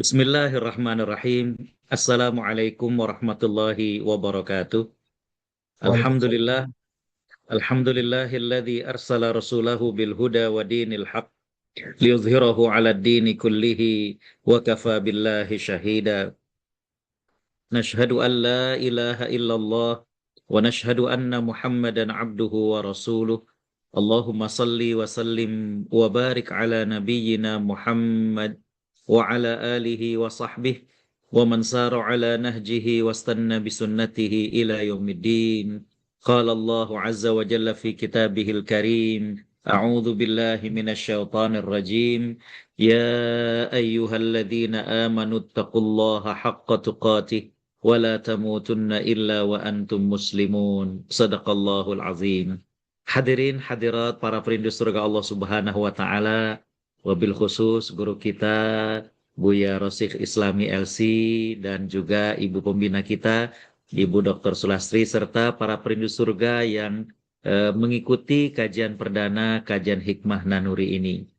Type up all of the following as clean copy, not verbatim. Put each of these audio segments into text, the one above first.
Bismillahirrahmanirrahim. Assalamualaikum warahmatullahi wabarakatuh. Alhamdulillah, Waalaikumsalam. alhamdulillahilladzi arsala rasulahu bil huda wa dinil haq liyuzhirahu 'ala ad-dini kullihi wa kafa billahi shahida. Nashhadu an la ilaha illallah wa nashhadu anna Muhammadan 'abduhu wa rasuluh. Allahumma salli wa sallim wa barik ala nabiyyina Muhammad wa ala alihi wa sahbihi wa man sara ala nahjihi wastanna bisunnatihi ila yaumiddin. Qala Allah azza wa jalla fi kitabihil karim. A'udzu billahi minasy syaithanir rajim. Ya ayyuhalladzina amanu taqullaha haqqa tuqatih wa la tamutunna illa wa antum muslimun. Sadaqallahul azim. Hadirin hadirat para perindu surga Allah Subhanahu wa taala, wabil khusus guru kita Buya Rosikh Islami LC dan juga ibu pembina kita Ibu Dr. Sulastri serta para perindu surga yang mengikuti kajian perdana kajian hikmah Nanuri ini.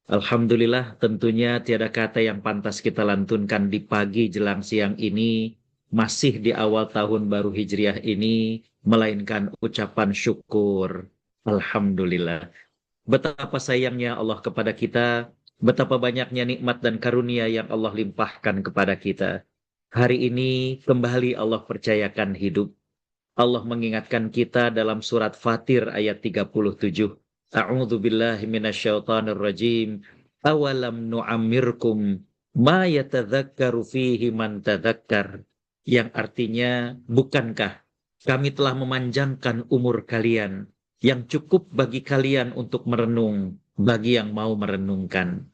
Alhamdulillah, tentunya tiada kata yang pantas kita lantunkan di pagi jelang siang ini, masih di awal tahun baru Hijriah ini, melainkan ucapan syukur. Alhamdulillah. Betapa sayangnya Allah kepada kita, betapa banyaknya nikmat dan karunia yang Allah limpahkan kepada kita. Hari ini kembali Allah percayakan hidup. Allah mengingatkan kita dalam surat Fatir ayat 37. A'udzu billahi minasyaitonir rajim. Awalam nu'ammirkum ma yatadzakkaru fihi man tadzakkar. Yang artinya, bukankah kami telah memanjangkan umur kalian yang cukup bagi kalian untuk merenung, bagi yang mau merenungkan.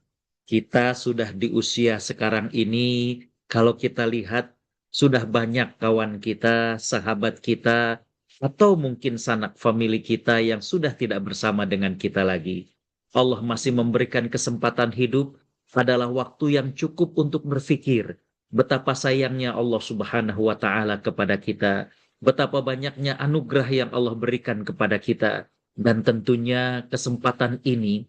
Kita sudah di usia sekarang ini, kalau kita lihat, sudah banyak kawan kita, sahabat kita, atau mungkin sanak famili kita yang sudah tidak bersama dengan kita lagi. Allah masih memberikan kesempatan hidup adalah waktu yang cukup untuk berpikir betapa sayangnya Allah Subhanahu wa taala kepada kita, betapa banyaknya anugerah yang Allah berikan kepada kita, dan tentunya kesempatan ini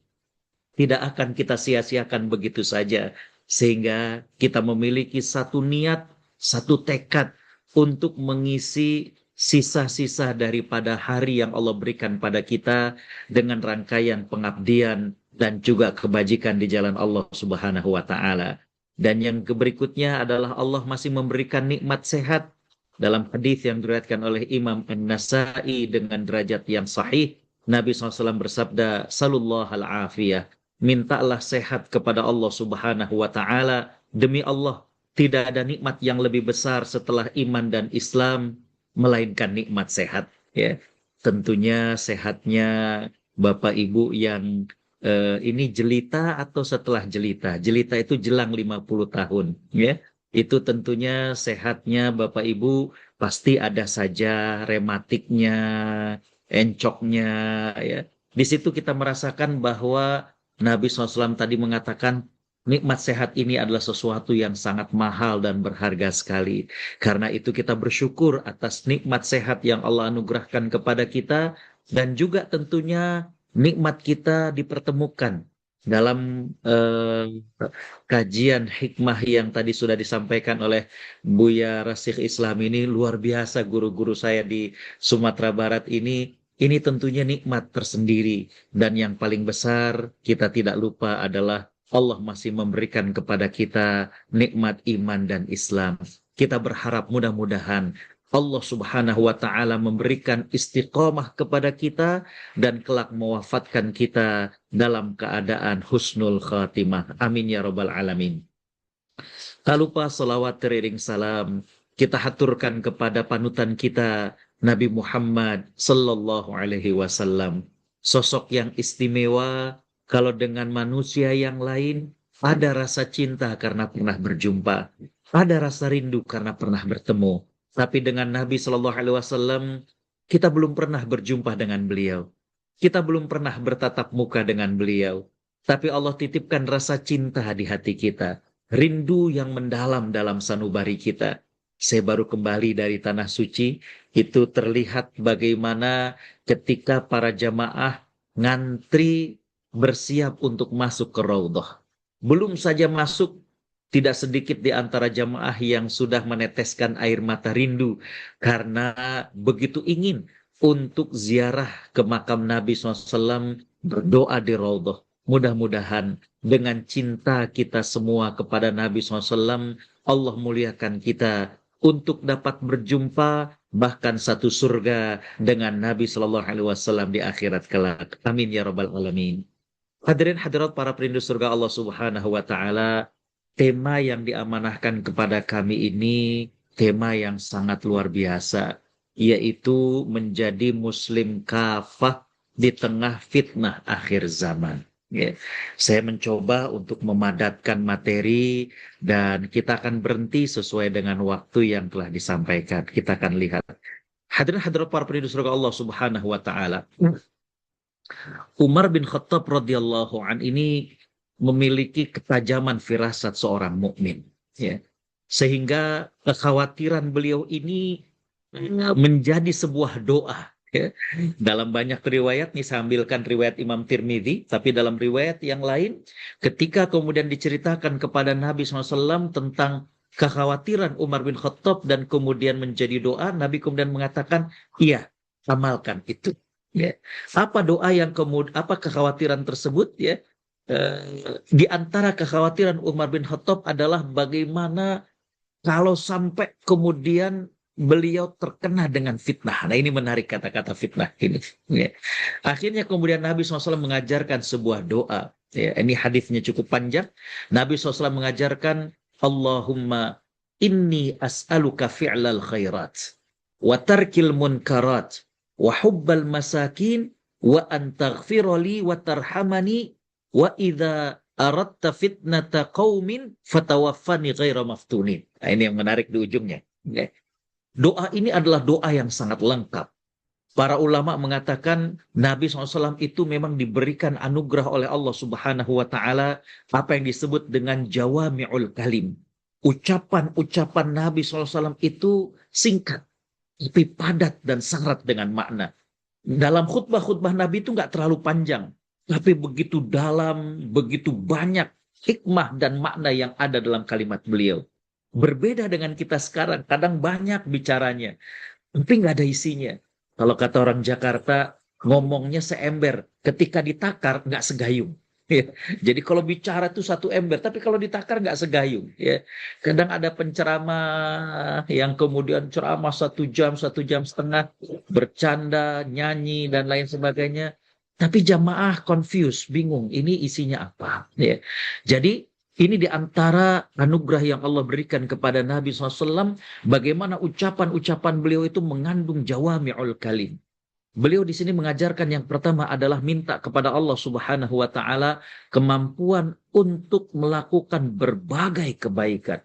tidak akan kita sia-siakan begitu saja, sehingga kita memiliki satu niat, satu tekad untuk mengisi sisa-sisa daripada hari yang Allah berikan pada kita dengan rangkaian pengabdian dan juga kebajikan di jalan Allah Subhanahu wa taala. Dan yang berikutnya adalah Allah masih memberikan nikmat sehat. Dalam hadis yang diriwayatkan oleh Imam An-Nasa'i dengan derajat yang sahih, Nabi SAW bersabda, Sallallahu al-afiyah, mintalah sehat kepada Allah Subhanahu wa taala. Demi Allah, tidak ada nikmat yang lebih besar setelah iman dan Islam melainkan nikmat sehat, ya. Tentunya sehatnya Bapak Ibu yang ini jelita atau setelah jelita. Jelita itu jelang 50 tahun, ya. Itu tentunya sehatnya Bapak Ibu pasti ada saja rematiknya, encoknya, ya. Di situ kita merasakan bahwa Nabi SAW tadi mengatakan nikmat sehat ini adalah sesuatu yang sangat mahal dan berharga sekali. Karena itu kita bersyukur atas nikmat sehat yang Allah anugerahkan kepada kita, dan juga tentunya nikmat kita dipertemukan dalam kajian hikmah yang tadi sudah disampaikan oleh Buya Rasikh Islam ini. Luar biasa guru-guru saya di Sumatera Barat ini. Ini tentunya nikmat tersendiri. Dan yang paling besar kita tidak lupa adalah Allah masih memberikan kepada kita nikmat iman dan Islam. Kita berharap mudah-mudahan Allah Subhanahu wa taala memberikan istiqomah kepada kita dan kelak mewafatkan kita dalam keadaan husnul khatimah. Amin ya rabbal alamin. Tak lupa salawat teriring salam kita haturkan kepada panutan kita Nabi Muhammad sallallahu alaihi wasallam. Sosok yang istimewa, kalau dengan manusia yang lain ada rasa cinta karena pernah berjumpa, ada rasa rindu karena pernah bertemu. Tapi dengan Nabi sallallahu alaihi wasallam kita belum pernah berjumpa dengan beliau. Kita belum pernah bertatap muka dengan beliau. Tapi Allah titipkan rasa cinta di hati kita, rindu yang mendalam dalam sanubari kita. Saya baru kembali dari Tanah Suci, itu terlihat bagaimana ketika para jamaah ngantri bersiap untuk masuk ke Raudhah. Belum saja masuk, Tidak sedikit di antara jamaah yang sudah meneteskan air mata rindu karena begitu ingin untuk ziarah ke makam Nabi SAW, berdoa di Raudhah. Mudah-mudahan dengan cinta kita semua kepada Nabi SAW, Allah muliakan kita untuk dapat berjumpa bahkan satu surga dengan Nabi Shallallahu Alaihi Wasallam di akhirat kelak. Amin ya rabbal alamin. Hadirin hadirat para perindu surga Allah Subhanahu wa taala, tema yang diamanahkan kepada kami ini tema yang sangat luar biasa, yaitu menjadi muslim kafah di tengah fitnah akhir zaman. Ya. Saya mencoba untuk memadatkan materi dan kita akan berhenti sesuai dengan waktu yang telah disampaikan. Kita akan lihat. Hadirin hadirat para perindu surga Allah Subhanahu wa taala. Umar bin Khattab radhiyallahu an ini memiliki ketajaman firasat seorang mukmin, ya. Sehingga kekhawatiran beliau ini menjadi sebuah doa, ya. Dalam banyak riwayat, nih saya ambilkan riwayat Imam Tirmidzi, tapi dalam riwayat yang lain, ketika kemudian diceritakan kepada Nabi SAW tentang kekhawatiran Umar bin Khattab dan kemudian menjadi doa, Nabi kemudian mengatakan, iya, amalkan itu. Ya. Apa doa yang kemudian, apa kekhawatiran tersebut, ya? Di antara kekhawatiran Umar bin Khattab adalah bagaimana kalau sampai kemudian beliau terkena dengan fitnah. Nah, ini menarik kata-kata fitnah ini. Ya. Akhirnya kemudian Nabi SAW mengajarkan sebuah doa. Ya, ini hadisnya cukup panjang. Nabi SAW mengajarkan, Allahumma inni as'aluka fi'lal khairat wa tarkil munkarat wa hubbal masakin wa an taghfirali wa tarhamani wa idza aradta fitnata qaumin fatawaffani ghaira maftunin. Nah, ini yang menarik di ujungnya. Ya. Doa ini adalah doa yang sangat lengkap. Para ulama mengatakan Nabi SAW itu memang diberikan anugerah oleh Allah Subhanahu wa taala apa yang disebut dengan jawami'ul kalim. Ucapan-ucapan Nabi SAW itu singkat, tapi padat dan syarat dengan makna. Dalam khutbah-khutbah Nabi itu nggak terlalu panjang, tapi begitu dalam, begitu banyak hikmah dan makna yang ada dalam kalimat beliau. Berbeda dengan kita sekarang, kadang banyak bicaranya, tapi nggak ada isinya. Kalau kata orang Jakarta, ngomongnya seember, ketika ditakar nggak segayung. Ya. Jadi kalau bicara itu satu ember, tapi kalau ditakar nggak segayung. Ya. Kadang ada penceramah yang kemudian ceramah 1 jam, 1 jam setengah, bercanda, nyanyi, dan lain sebagainya. Tapi jamaah confused, bingung, ini isinya apa. Ya. Jadi ini di antara anugerah yang Allah berikan kepada Nabi SAW, bagaimana ucapan-ucapan beliau itu mengandung jawami'ul kalim. Beliau di sini mengajarkan yang pertama adalah minta kepada Allah Subhanahu wa taala kemampuan untuk melakukan berbagai kebaikan.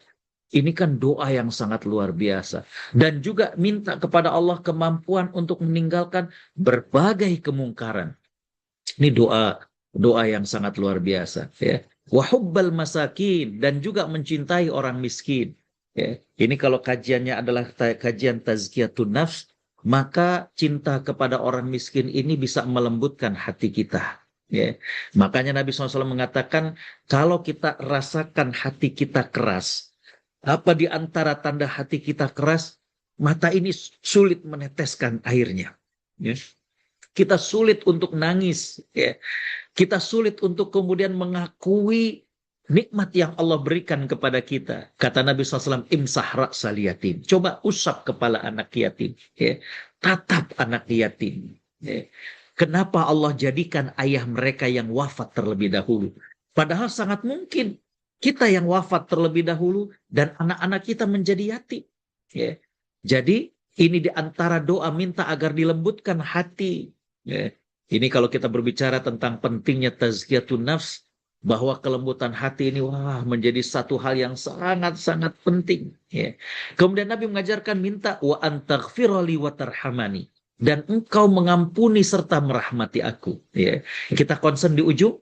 Ini kan doa yang sangat luar biasa. Dan juga minta kepada Allah kemampuan untuk meninggalkan berbagai kemungkaran. Ini doa yang sangat luar biasa, ya. Wa hubbal masakin, dan juga mencintai orang miskin. Ya. Ini kalau kajiannya adalah kajian tazkiyatun nafs, maka cinta kepada orang miskin ini bisa melembutkan hati kita. Ya. Makanya Nabi SAW mengatakan, kalau kita rasakan hati kita keras, apa di antara tanda hati kita keras, mata ini sulit meneteskan airnya. Ya. Kita sulit untuk nangis. Ya. Kita sulit untuk kemudian mengakui nikmat yang Allah berikan kepada kita. Kata Nabi SAW, imsah ra'sal yatim. Coba usap kepala anak yatim. Ya. Tatap anak yatim. Ya. Kenapa Allah jadikan ayah mereka yang wafat terlebih dahulu? Padahal sangat mungkin kita yang wafat terlebih dahulu dan anak-anak kita menjadi yatim. Ya. Jadi ini di antara doa minta agar dilembutkan hati. Ya. Ini kalau kita berbicara tentang pentingnya tazkiyatun nafs, bahwa kelembutan hati ini menjadi satu hal yang sangat-sangat penting. Ya. Kemudian Nabi mengajarkan minta wa antaghfirali wa tarhamani, dan engkau mengampuni serta merahmati aku. Ya. Kita concern di ujung.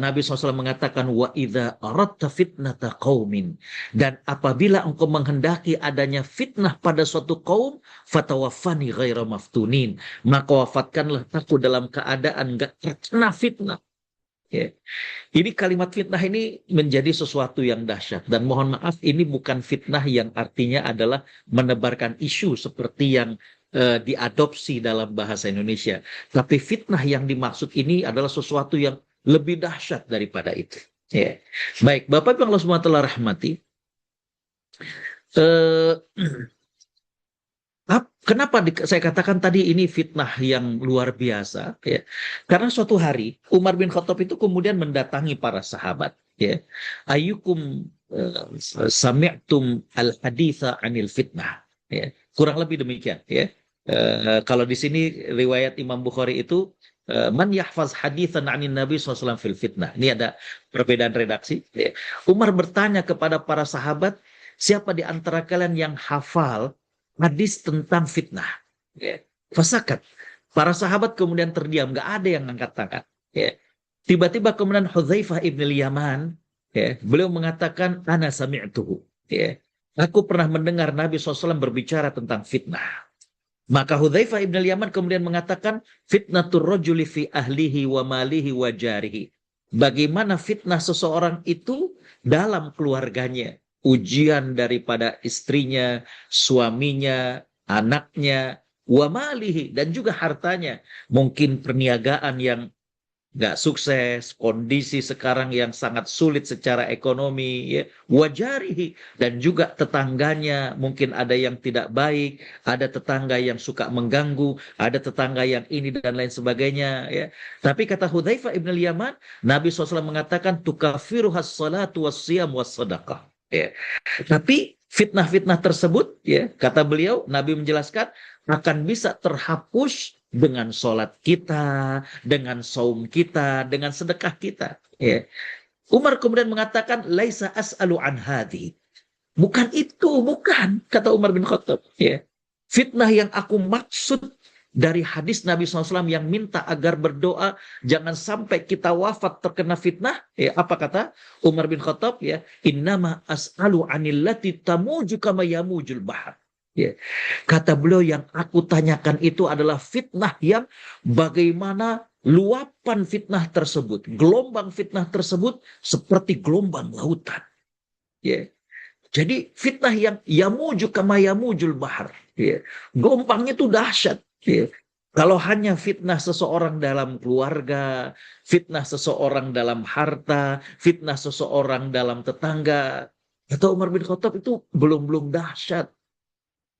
Nabi SAW mengatakan wa idza aradta fitnata qaumin, dan apabila engkau menghendaki adanya fitnah pada suatu kaum, fatawaffani ghaira maftunin, maka wafatkanlah aku dalam keadaan enggak terkena fitnah. Ya. Ini kalimat fitnah ini menjadi sesuatu yang dahsyat. Dan mohon maaf, ini bukan fitnah yang artinya adalah menebarkan isu seperti yang diadopsi dalam bahasa Indonesia. Tapi fitnah yang dimaksud ini adalah sesuatu yang lebih dahsyat daripada itu. Ya. Baik, Bapak Ibu Allah SWT rahmati. Eh, Kenapa saya katakan tadi ini fitnah yang luar biasa? Ya, karena suatu hari Umar bin Khattab itu kemudian mendatangi para sahabat. Ya, ayukum sami'tum al haditha anil fitnah. Ya, kurang lebih demikian. Ya, kalau di sini riwayat Imam Bukhari itu man yahfaz hadithan anin Nabi SAW fil fitnah. Ini ada perbedaan redaksi. Ya. Umar bertanya kepada para sahabat, siapa di antara kalian yang hafal hadis tentang fitnah? Ya. Fasakat. Para sahabat kemudian terdiam, nggak ada yang angkat tangan. Ya. Tiba-tiba kemudian Hudzaifah ibn Yaman, ya, beliau mengatakan, ana sami'tuhu. Ya. Aku pernah mendengar Nabi SAW berbicara tentang fitnah. Maka Hudzaifah ibn Yaman kemudian mengatakan, fitnatur rajuli fi ahlihi wa malihi wa jarihi. Bagaimana fitnah seseorang itu dalam keluarganya. Ujian daripada istrinya, suaminya, anaknya, wa malihi, dan juga hartanya. Mungkin perniagaan yang nggak sukses, kondisi sekarang yang sangat sulit secara ekonomi, ya, wajarihi, dan juga tetangganya mungkin ada yang tidak baik, ada tetangga yang suka mengganggu, ada tetangga yang ini dan lain sebagainya, ya. Tapi kata Hudzaifah ibn Yaman, Nabi SAW mengatakan tukafiruhas salatu wassiyam wassadaqah. Ya. Tapi fitnah-fitnah tersebut, ya, kata beliau, Nabi menjelaskan akan bisa terhapus dengan sholat kita, dengan saum kita, dengan sedekah kita. Ya. Umar kemudian mengatakan, laisa as'alu an hadi. Bukan itu, bukan, kata Umar bin Khattab. Ya. Fitnah yang aku maksud dari hadis Nabi SAW yang minta agar berdoa jangan sampai kita wafat terkena fitnah. Ya, apa kata Umar bin Khattab? Ya, innama as'alu anillati tamuju kama yamujul bahar. Ya. Kata beliau yang aku tanyakan itu adalah fitnah yang bagaimana luapan fitnah tersebut, gelombang fitnah tersebut seperti gelombang lautan. Ya. Jadi fitnah yang yamuju kama yamujul bahar. Ya. Gelombangnya itu dahsyat. Ya. Kalau hanya fitnah seseorang dalam keluarga, fitnah seseorang dalam harta, fitnah seseorang dalam tetangga, atau Umar bin Khattab itu belum dahsyat.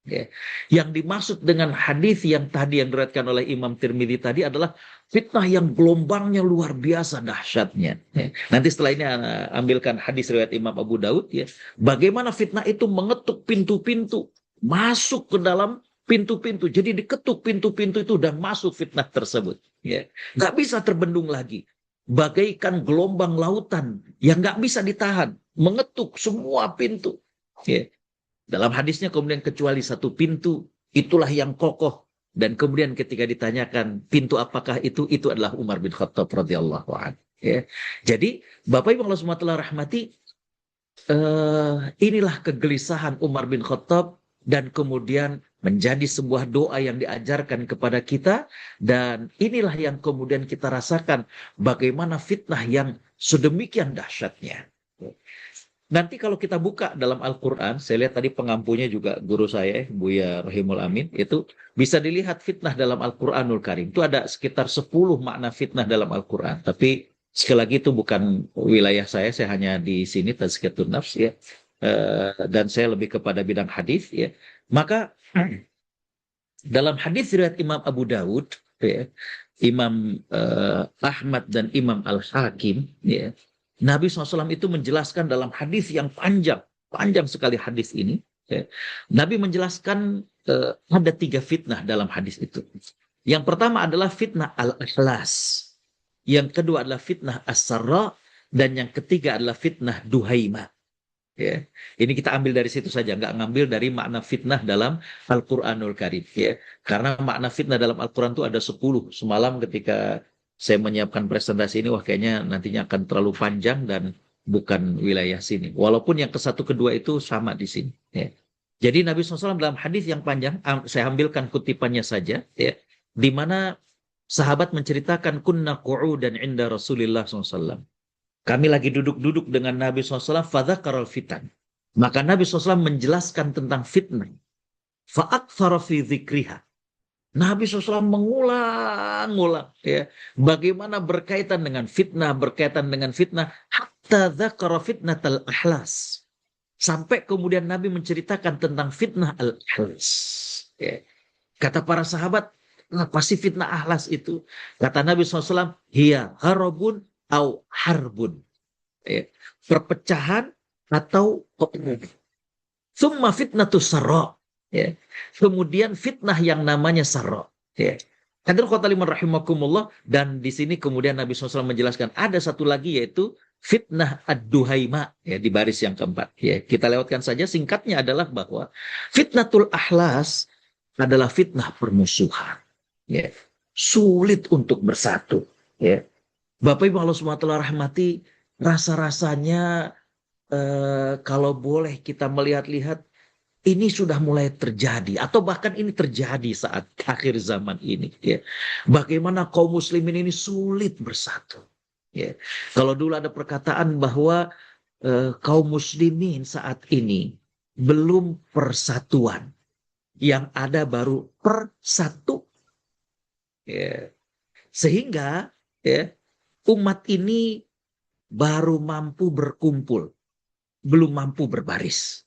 Ya. Yang dimaksud dengan hadis yang tadi yang diriwayatkan oleh Imam Tirmidzi tadi adalah fitnah yang gelombangnya luar biasa dahsyatnya. Ya. Nanti setelah ini ambilkan hadis riwayat Imam Abu Daud, ya. Bagaimana fitnah itu mengetuk pintu-pintu, masuk ke dalam pintu-pintu. Jadi diketuk pintu-pintu itu dan masuk fitnah tersebut. Ya. Nggak bisa terbendung lagi. Bagaikan gelombang lautan yang nggak bisa ditahan, mengetuk semua pintu. Ya. Dalam hadisnya kemudian kecuali satu pintu, itulah yang kokoh. Dan kemudian ketika ditanyakan pintu apakah itu adalah Umar bin Khattab radhiyallahu anhu. Ya. Jadi Bapak Ibu Allah SWT rahmati, inilah kegelisahan Umar bin Khattab dan kemudian menjadi sebuah doa yang diajarkan kepada kita, dan inilah yang kemudian kita rasakan bagaimana fitnah yang sedemikian dahsyatnya. Nanti kalau kita buka dalam Al-Quran, saya lihat tadi pengampunya juga guru saya, Buya Rahimul Amin, itu bisa dilihat fitnah dalam Al-Quranul Karim. Itu ada sekitar 10 makna fitnah dalam Al-Quran. Tapi sekali lagi itu bukan wilayah saya hanya di sini, Tazkiyatun Nafs, ya. Dan saya lebih kepada bidang hadis, ya. Maka dalam hadis riwayat Imam Abu Dawud, ya, Imam Ahmad dan Imam Al-Hakim, ya, Nabi SAW itu menjelaskan dalam hadis yang panjang, panjang sekali hadis ini. Ya. Nabi menjelaskan ada 3 fitnah dalam hadis itu. Yang pertama adalah fitnah al-ikhlas. Yang kedua adalah fitnah as-sarra. Dan yang ketiga adalah fitnah duhaima. Ya. Ini kita ambil dari situ saja, nggak ngambil dari makna fitnah dalam Al-Quranul Karim. Ya. Karena makna fitnah dalam Al-Quran itu ada 10. Semalam ketika saya menyiapkan presentasi ini, wah kayaknya nantinya akan terlalu panjang dan bukan wilayah sini. Walaupun yang ke satu kedua itu sama di sini. Ya. Jadi Nabi SAW dalam hadis yang panjang, saya ambilkan kutipannya saja, ya, di mana sahabat menceritakan kunna qu'udan inda Rasulillah SAW. Kami lagi duduk-duduk dengan Nabi SAW, fadzakarul fitan. Maka Nabi SAW menjelaskan tentang fitnah. Fa'aktsara fi dzikriha. Nabi SAW mengulang-ulang ya, bagaimana berkaitan dengan fitnah hatta dzakara fitnatal ahlas. Sampai kemudian Nabi menceritakan tentang fitnah al-ahlas. Ya. Kata para sahabat, apa sih fitnah ahlas itu? Kata Nabi SAW, hiya harabun au harbun. Ya. Perpecahan atau peperangan. Summa fitnatus sarra. Ya. Kemudian fitnah yang namanya sarra. Ya. Hadirin khotaliman rahimakumullah, dan di sini kemudian Nabi SAW menjelaskan ada satu lagi yaitu fitnah ad-duhaima ya, di baris yang keempat. Ya, kita lewatkan saja, singkatnya adalah bahwa fitnatul ahlas adalah fitnah permusuhan. Ya. Sulit untuk bersatu. Ya. Bapak Ibu Allah SWT rahmati, rasa-rasanya kalau boleh kita melihat-lihat, ini sudah mulai terjadi atau bahkan ini terjadi saat akhir zaman ini ya. Bagaimana kaum muslimin ini sulit bersatu ya. Kalau dulu ada perkataan bahwa kaum muslimin saat ini belum persatuan, yang ada baru persatu ya. Sehingga ya, umat ini baru mampu berkumpul, belum mampu berbaris.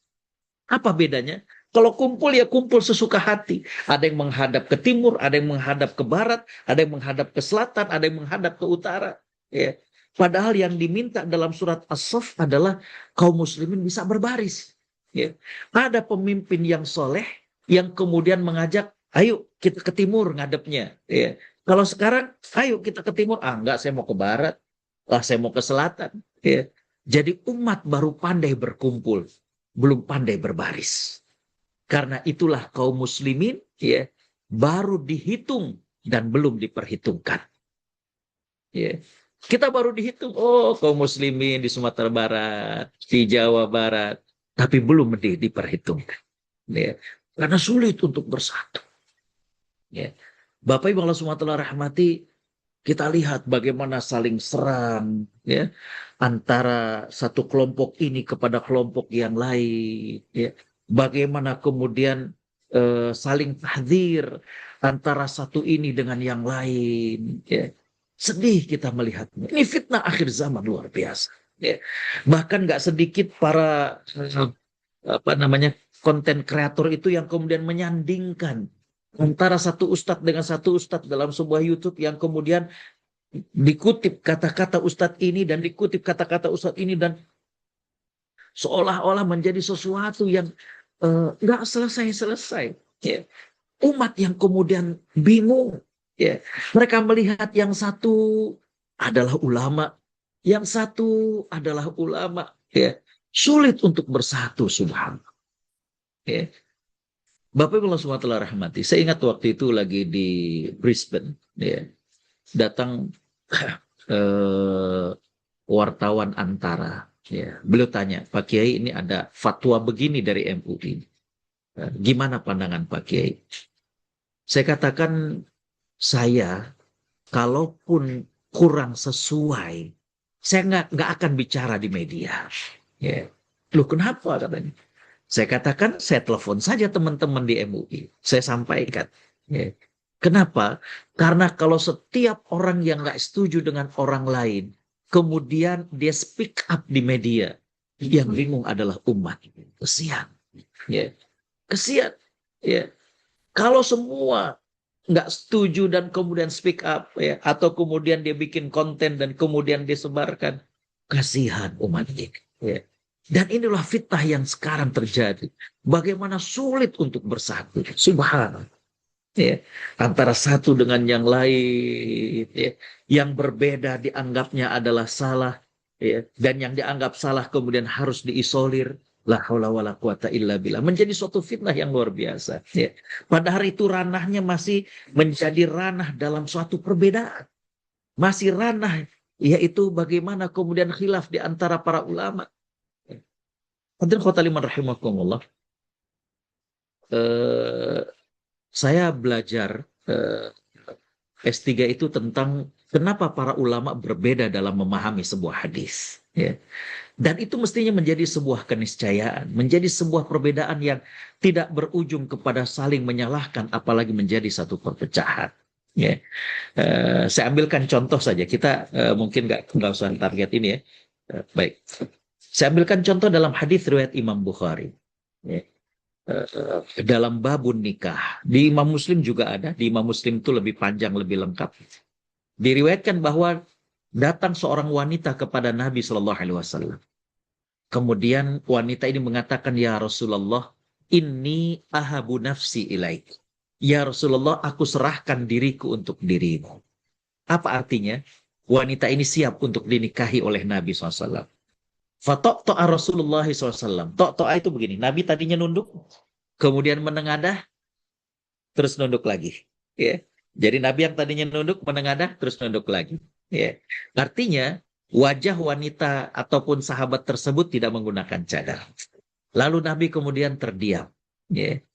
Apa bedanya? Kalau kumpul ya kumpul sesuka hati. Ada yang menghadap ke timur, ada yang menghadap ke barat, ada yang menghadap ke selatan, ada yang menghadap ke utara. Ya. Padahal yang diminta dalam surat As-Saff adalah kaum muslimin bisa berbaris. Ya. Ada pemimpin yang soleh yang kemudian mengajak, ayo kita ke timur ngadepnya. Ya. Kalau sekarang, ayo kita ke timur. Ah enggak, saya mau ke barat. Ah saya mau ke selatan. Ya. Jadi umat baru pandai berkumpul, belum pandai berbaris. Karena itulah kaum muslimin ya baru dihitung dan belum diperhitungkan. Ya. Kita baru dihitung, oh kaum muslimin di Sumatera Barat, di Jawa Barat, tapi belum diperhitungkan. Ya. Karena sulit untuk bersatu. Ya. Bapak Ibu Allah SWT rahmati, kita lihat bagaimana saling serang ya, antara satu kelompok ini kepada kelompok yang lain ya. Bagaimana kemudian saling tahdzir antara satu ini dengan yang lain ya. Sedih kita melihatnya. Ini fitnah akhir zaman luar biasa ya. Bahkan nggak sedikit para apa namanya konten kreator itu yang kemudian menyandingkan antara satu ustadz dengan satu ustadz dalam sebuah YouTube, yang kemudian dikutip kata-kata ustadz ini dan dikutip kata-kata ustadz ini, dan seolah-olah menjadi sesuatu yang nggak selesai-selesai. Ya. Umat yang kemudian bingung. Ya. Mereka melihat yang satu adalah ulama, yang satu adalah ulama. Ya. Sulit untuk bersatu, subhanallah. Ya. Bapak Ibu SWT rahmati, saya ingat waktu itu lagi di Brisbane, ya, datang wartawan antara, ya, beliau tanya, Pak Kiai ini ada fatwa begini dari MUI, gimana pandangan Pak Kiai? Saya katakan, saya kalaupun kurang sesuai, saya nggak akan bicara di media. Ya. Loh kenapa katanya? Saya katakan, saya telepon saja teman-teman di MUI. Saya sampaikan. Ya. Kenapa? Karena kalau setiap orang yang nggak setuju dengan orang lain, kemudian dia speak up di media, yang bingung adalah umat. Kesian. Ya. Kesian. Ya. Kalau semua nggak setuju dan kemudian speak up, ya, atau kemudian dia bikin konten dan kemudian disebarkan, kasihan umat ini. Ya. Dan inilah fitnah yang sekarang terjadi. Bagaimana sulit untuk bersatu. Subhanallah. Ya. Antara satu dengan yang lain. Ya. Yang berbeda dianggapnya adalah salah. Ya. Dan yang dianggap salah kemudian harus diisolir. La haula wala quwata illa billah. Menjadi suatu fitnah yang luar biasa. Ya. Padahal itu ranahnya masih menjadi ranah dalam suatu perbedaan. Masih ranah. Yaitu bagaimana kemudian khilaf di antara para ulama. Hadirin khotaliman rahimakumullah. Eh, saya belajar S3 itu tentang kenapa para ulama berbeda dalam memahami sebuah hadis. Ya. Dan itu mestinya menjadi sebuah keniscayaan, menjadi sebuah perbedaan yang tidak berujung kepada saling menyalahkan, apalagi menjadi satu perpecahan. Ya. Saya ambilkan contoh saja, kita mungkin nggak usah target ini ya. Baik, saya ambilkan contoh dalam hadis riwayat Imam Bukhari. Ya. Dalam babun nikah, di Imam Muslim juga ada, di Imam Muslim itu lebih panjang, lebih lengkap. Diriwayatkan bahwa datang seorang wanita kepada Nabi Shallallahu Alaihi Wasallam. Kemudian wanita ini mengatakan, ya Rasulullah, inni ahabu nafsi ilaik. Ya Rasulullah, aku serahkan diriku untuk dirimu. Apa artinya? Wanita ini siap untuk dinikahi oleh Nabi SAW. Fatokto'a Rasulullah SAW. Tokto'a itu begini, Nabi tadinya nunduk, kemudian menengadah, terus nunduk lagi. Ya. Jadi Nabi yang tadinya nunduk, menengadah, terus nunduk lagi. Ya. Artinya, wajah wanita ataupun sahabat tersebut tidak menggunakan cadar. Lalu Nabi kemudian terdiam. Ya.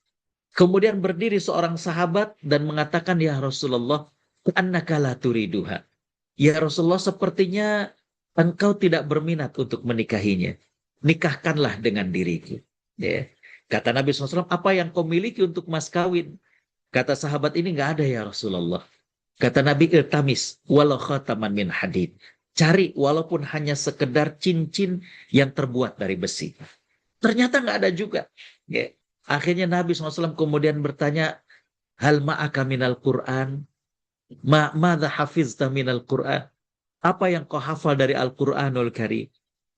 Kemudian berdiri seorang sahabat dan mengatakan, ya Rasulullah, annaka la turiduha. Ya Rasulullah, sepertinya engkau tidak berminat untuk menikahinya. Nikahkanlah dengan diriku. Ya. Kata Nabi SAW, apa yang kau miliki untuk mas kawin? Kata sahabat ini, nggak ada ya Rasulullah. Kata Nabi, iltamis walau khataman min hadid. Cari walaupun hanya sekedar cincin yang terbuat dari besi. Ternyata nggak ada juga. Ya. Akhirnya Nabi SAW kemudian bertanya, hal ma'aka minal Qur'an? Ma'adha hafizta minal Qur'an? Apa yang kau hafal dari Al-Quranul Karim?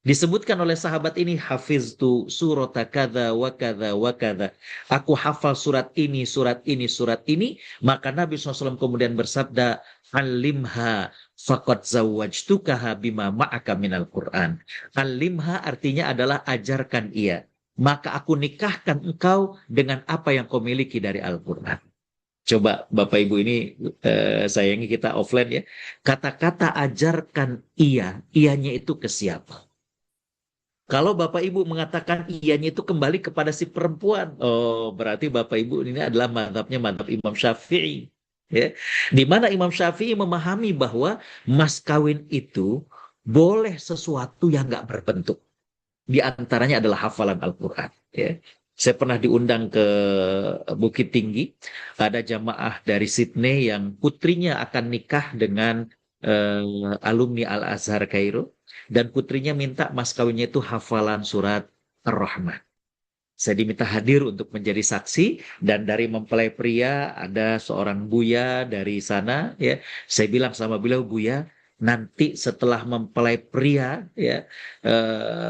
Disebutkan oleh sahabat ini, hafiztu surata kadza wa kadza wa kadza. Aku hafal surat ini, surat ini, surat ini. Maka Nabi SAW kemudian bersabda, alimha faqad zawwajtukaha bima ma'aka minal Qur'an. Alimha artinya adalah ajarkan ia. Maka aku nikahkan engkau dengan apa yang kau miliki dari Al-Quran. Coba Bapak Ibu ini sayangi kita offline ya. Kata-kata ajarkan ia, ianya itu ke siapa? Kalau Bapak Ibu mengatakan ianya itu kembali kepada si perempuan, oh berarti Bapak Ibu ini adalah madhab Imam Syafi'i. Ya. Di mana Imam Syafi'i memahami bahwa mas kawin itu boleh sesuatu yang nggak berbentuk. Di antaranya adalah hafalan Al-Quran. Ya. Saya pernah diundang ke Bukit Tinggi, ada jamaah dari Sydney yang putrinya akan nikah dengan alumni Al-Azhar Kairo, dan putrinya minta mas kawinnya itu hafalan surat Ar-Rahman. Saya diminta hadir untuk menjadi saksi, dan dari mempelai pria ada seorang buya dari sana. Ya, saya bilang sama beliau, Buya, nanti setelah mempelai pria ya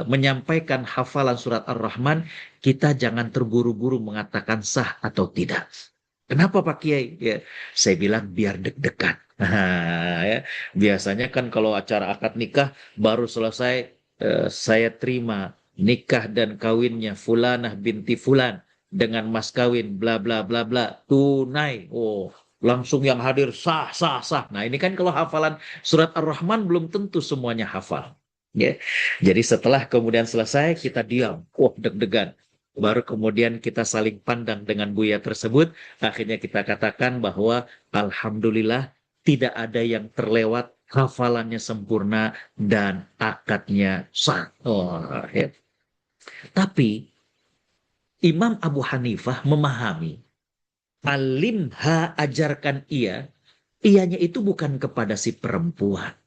menyampaikan hafalan surat Ar-Rahman, kita jangan terburu-buru mengatakan sah atau tidak. Kenapa Pak Kiai? Ya, saya bilang biar deg-degan. Ya, biasanya kan kalau acara akad nikah baru selesai, saya terima nikah dan kawinnya Fulanah binti Fulan dengan mas kawin bla bla bla bla tunai. Oh, langsung yang hadir sah sah sah. Nah, ini kan kalau hafalan surat Ar-Rahman belum tentu semuanya hafal. Ya. Jadi setelah kemudian selesai kita diam. Oh, deg-degan. Baru kemudian kita saling pandang dengan buya tersebut. Akhirnya kita katakan bahwa alhamdulillah tidak ada yang terlewat, hafalannya sempurna dan akadnya sah. Oh, ya. Tapi Imam Abu Hanifah memahami, alimha ajarkan ia, ianya itu bukan kepada si perempuan,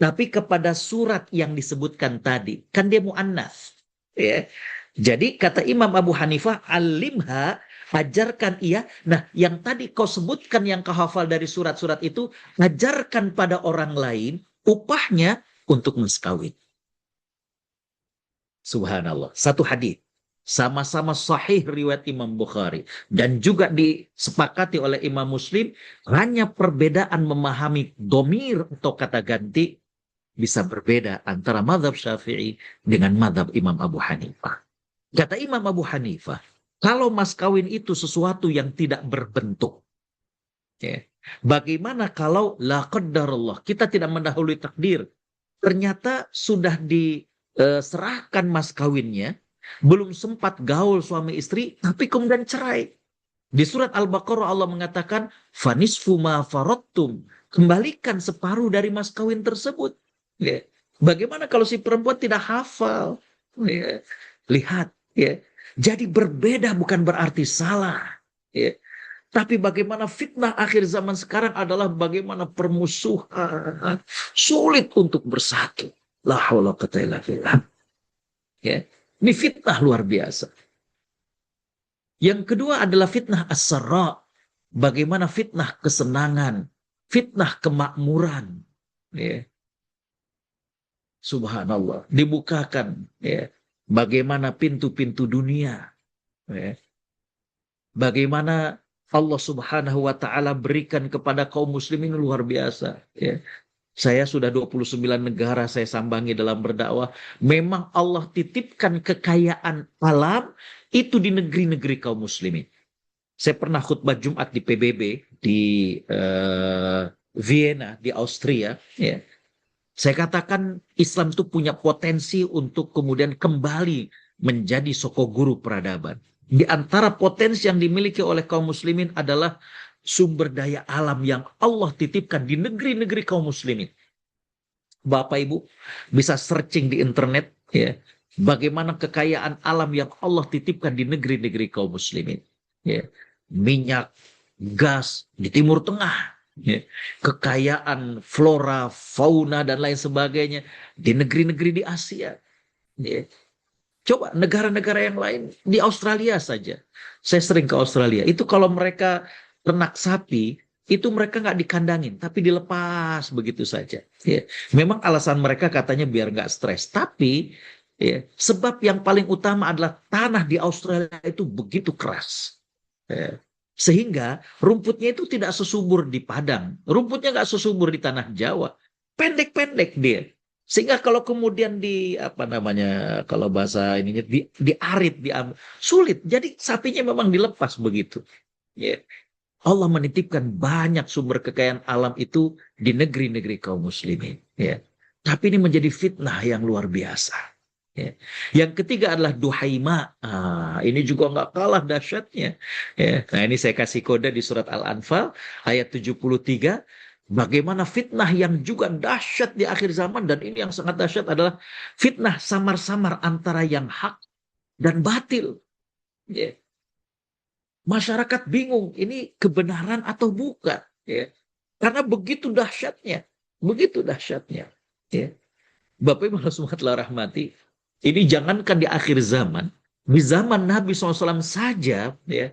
tapi kepada surat yang disebutkan tadi. Kan dia mu'annas. Ya. Jadi kata Imam Abu Hanifah, alimha, ajarkan ia. Nah, yang tadi kau sebutkan yang kau hafal dari surat-surat itu, ajarkan pada orang lain, upahnya untuk mas kawin. Subhanallah. Satu hadis. Sama-sama sahih riwayat Imam Bukhari. Dan juga disepakati oleh Imam Muslim, hanya perbedaan memahami domir atau kata ganti bisa berbeda antara mazhab Syafi'i dengan mazhab Imam Abu Hanifah. Kata Imam Abu Hanifah, kalau mas kawin itu sesuatu yang tidak berbentuk, ya, bagaimana kalau la qaddarullah, kita tidak mendahului takdir, ternyata sudah diserahkan mas kawinnya, belum sempat gaul suami istri, tapi kemudian cerai. Di surat Al-Baqarah Allah mengatakan, fanisfu ma faradtum, kembalikan separuh dari mas kawin tersebut. Ya. Bagaimana kalau si perempuan tidak hafal? Ya. Lihat, ya. Jadi berbeda bukan berarti salah. Ya. Tapi bagaimana fitnah akhir zaman sekarang adalah bagaimana permusuhan sulit untuk bersatu. La haula wa quwwata illa billah. Ya. Ini fitnah luar biasa. Yang kedua adalah fitnah as-sarra. Bagaimana fitnah kesenangan, fitnah kemakmuran. Ya. Subhanallah. Dibukakan. Ya. Bagaimana pintu-pintu dunia. Ya. Bagaimana Allah Subhanahu wa taala berikan kepada kaum muslimin luar biasa, ya. Saya sudah 29 negara saya sambangi dalam berdakwah. Memang Allah titipkan kekayaan alam itu di negeri-negeri kaum muslimin. Saya pernah khutbah Jumat di PBB di Vienna di Austria, ya. Saya katakan Islam itu punya potensi untuk kemudian kembali menjadi sokoguru peradaban. Di antara potensi yang dimiliki oleh kaum muslimin adalah sumber daya alam yang Allah titipkan di negeri-negeri kaum muslimin. Bapak Ibu bisa searching di internet, ya, bagaimana kekayaan alam yang Allah titipkan di negeri-negeri kaum muslimin. Ya. Minyak, gas di Timur Tengah, ya, kekayaan flora, fauna dan lain sebagainya di negeri-negeri di Asia. Ya. Coba negara-negara yang lain di Australia saja. Saya sering ke Australia. Itu kalau mereka ternak sapi, itu mereka nggak dikandangin, tapi dilepas begitu saja. Ya. Memang alasan mereka katanya biar nggak stres. Tapi ya, sebab yang paling utama adalah tanah di Australia itu begitu keras. Ya. Sehingga rumputnya itu tidak sesubur di Padang. Rumputnya nggak sesubur di tanah Jawa. Pendek-pendek dia. Sehingga kalau kemudian di apa namanya kalau bahasa ininya diarit, sulit. Jadi sapinya memang dilepas begitu. Ya. Allah menitipkan banyak sumber kekayaan alam itu di negeri-negeri kaum muslimin. Ya. Tapi ini menjadi fitnah yang luar biasa. Ya. Yang ketiga adalah duhaima. Ini juga nggak kalah dahsyatnya. Ya. Nah ini saya kasih kode di surat Al-Anfal ayat 73. Bagaimana fitnah yang juga dahsyat di akhir zaman, dan ini yang sangat dahsyat adalah fitnah samar-samar antara yang hak dan batil. Ya. Masyarakat bingung ini kebenaran atau bukan. Ya. Karena begitu dahsyatnya. Begitu dahsyatnya. Ya. Bapak Ibu subhanahu rahmati, ini jangankan di akhir zaman, di zaman Nabi SAW saja, ya,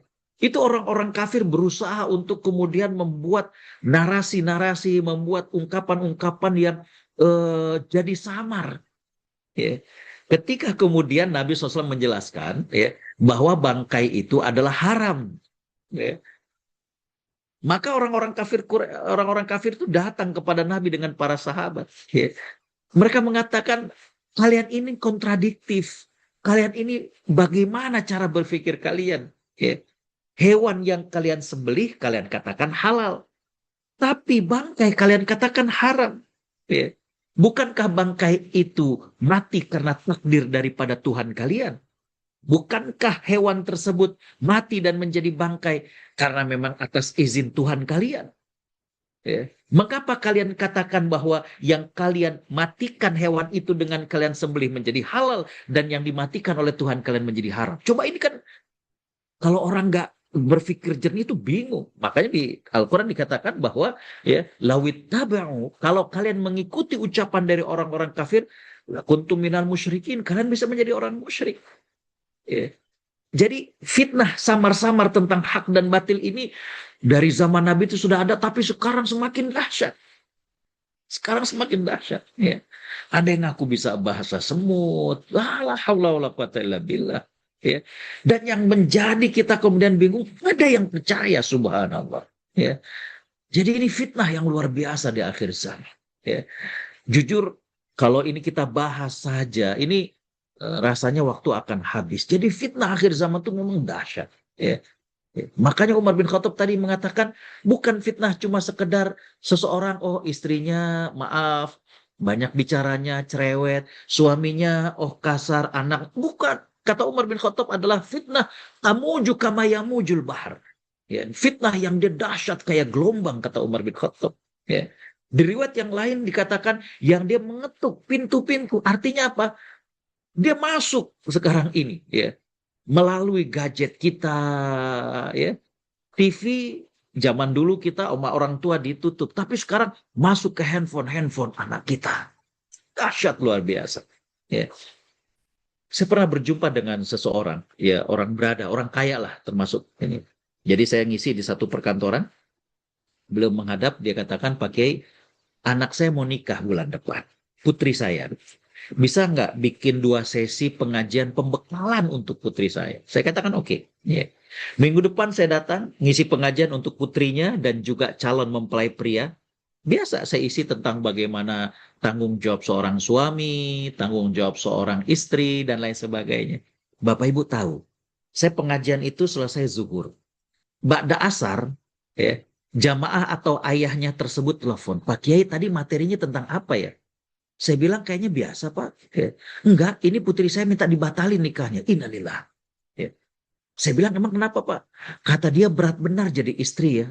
itu orang-orang kafir berusaha untuk kemudian membuat narasi-narasi, membuat ungkapan-ungkapan yang jadi samar. Ya. Ketika kemudian Nabi SAW menjelaskan, ya, bahwa bangkai itu adalah haram, ya, maka orang-orang kafir itu datang kepada Nabi dengan para sahabat. Ya. Mereka mengatakan, kalian ini kontradiktif. Kalian ini bagaimana cara berpikir kalian? Ya. Hewan yang kalian sembelih, kalian katakan halal. Tapi bangkai kalian katakan haram. Ya. Bukankah bangkai itu mati karena takdir daripada Tuhan kalian? Bukankah hewan tersebut mati dan menjadi bangkai karena memang atas izin Tuhan kalian? Ya. Mengapa kalian katakan bahwa yang kalian matikan hewan itu dengan kalian sembelih menjadi halal dan yang dimatikan oleh Tuhan kalian menjadi haram? Coba ini kan kalau orang nggak berpikir jernih itu bingung. Makanya di Al-Quran dikatakan bahwa ya lawit taba'u, kalau kalian mengikuti ucapan dari orang-orang kafir, kuntum minal musyrikin, kalian bisa menjadi orang musyrik. Ya. Jadi fitnah samar-samar tentang hak dan batil ini dari zaman Nabi itu sudah ada, tapi sekarang semakin dahsyat. Sekarang semakin dahsyat. Ya. Ada yang ngaku bisa bahasa semut. La haula wala quwata illa billah. Ya. Dan yang menjadi kita kemudian bingung, ada yang percaya, subhanallah. Ya. Jadi ini fitnah yang luar biasa di akhir zaman. Ya. Jujur, kalau ini kita bahas saja, ini rasanya waktu akan habis. Jadi fitnah akhir zaman itu memang dahsyat. Ya. Ya. Makanya Umar bin Khattab tadi mengatakan bukan fitnah cuma sekedar seseorang, oh istrinya maaf, banyak bicaranya, cerewet, suaminya oh kasar, anak. Bukan. Kata Umar bin Khattab adalah fitnah tamuju kama yamujul bahar. Ya, fitnah yang dia dahsyat kayak gelombang kata Umar bin Khattab. Ya. Di riwayat yang lain dikatakan yang dia mengetuk pintu-pintu. Artinya apa? Dia masuk sekarang ini ya melalui gadget kita ya. TV zaman dulu kita sama orang tua ditutup, tapi sekarang masuk ke handphone anak kita. Dahsyat luar biasa. Ya. Saya pernah berjumpa dengan seseorang, ya orang berada, orang kaya lah termasuk ini. Jadi saya ngisi di satu perkantoran, belum menghadap, dia katakan, Pak Kiai, anak saya mau nikah bulan depan, putri saya. Bisa nggak bikin 2 sesi pengajian pembekalan untuk putri saya? Saya katakan oke. Yeah. Minggu depan saya datang, ngisi pengajian untuk putrinya dan juga calon mempelai pria. Biasa saya isi tentang bagaimana tanggung jawab seorang suami, tanggung jawab seorang istri, dan lain sebagainya. Bapak Ibu tahu, saya pengajian itu selesai zuhur. Ba'da asar, ya, jamaah atau ayahnya tersebut telepon, Pak Kiai tadi materinya tentang apa ya? Saya bilang kayaknya biasa Pak. Ya. Enggak, ini putri saya minta dibatalin nikahnya. Innalillah. Ya. Saya bilang emang kenapa Pak? Kata dia berat benar jadi istri ya.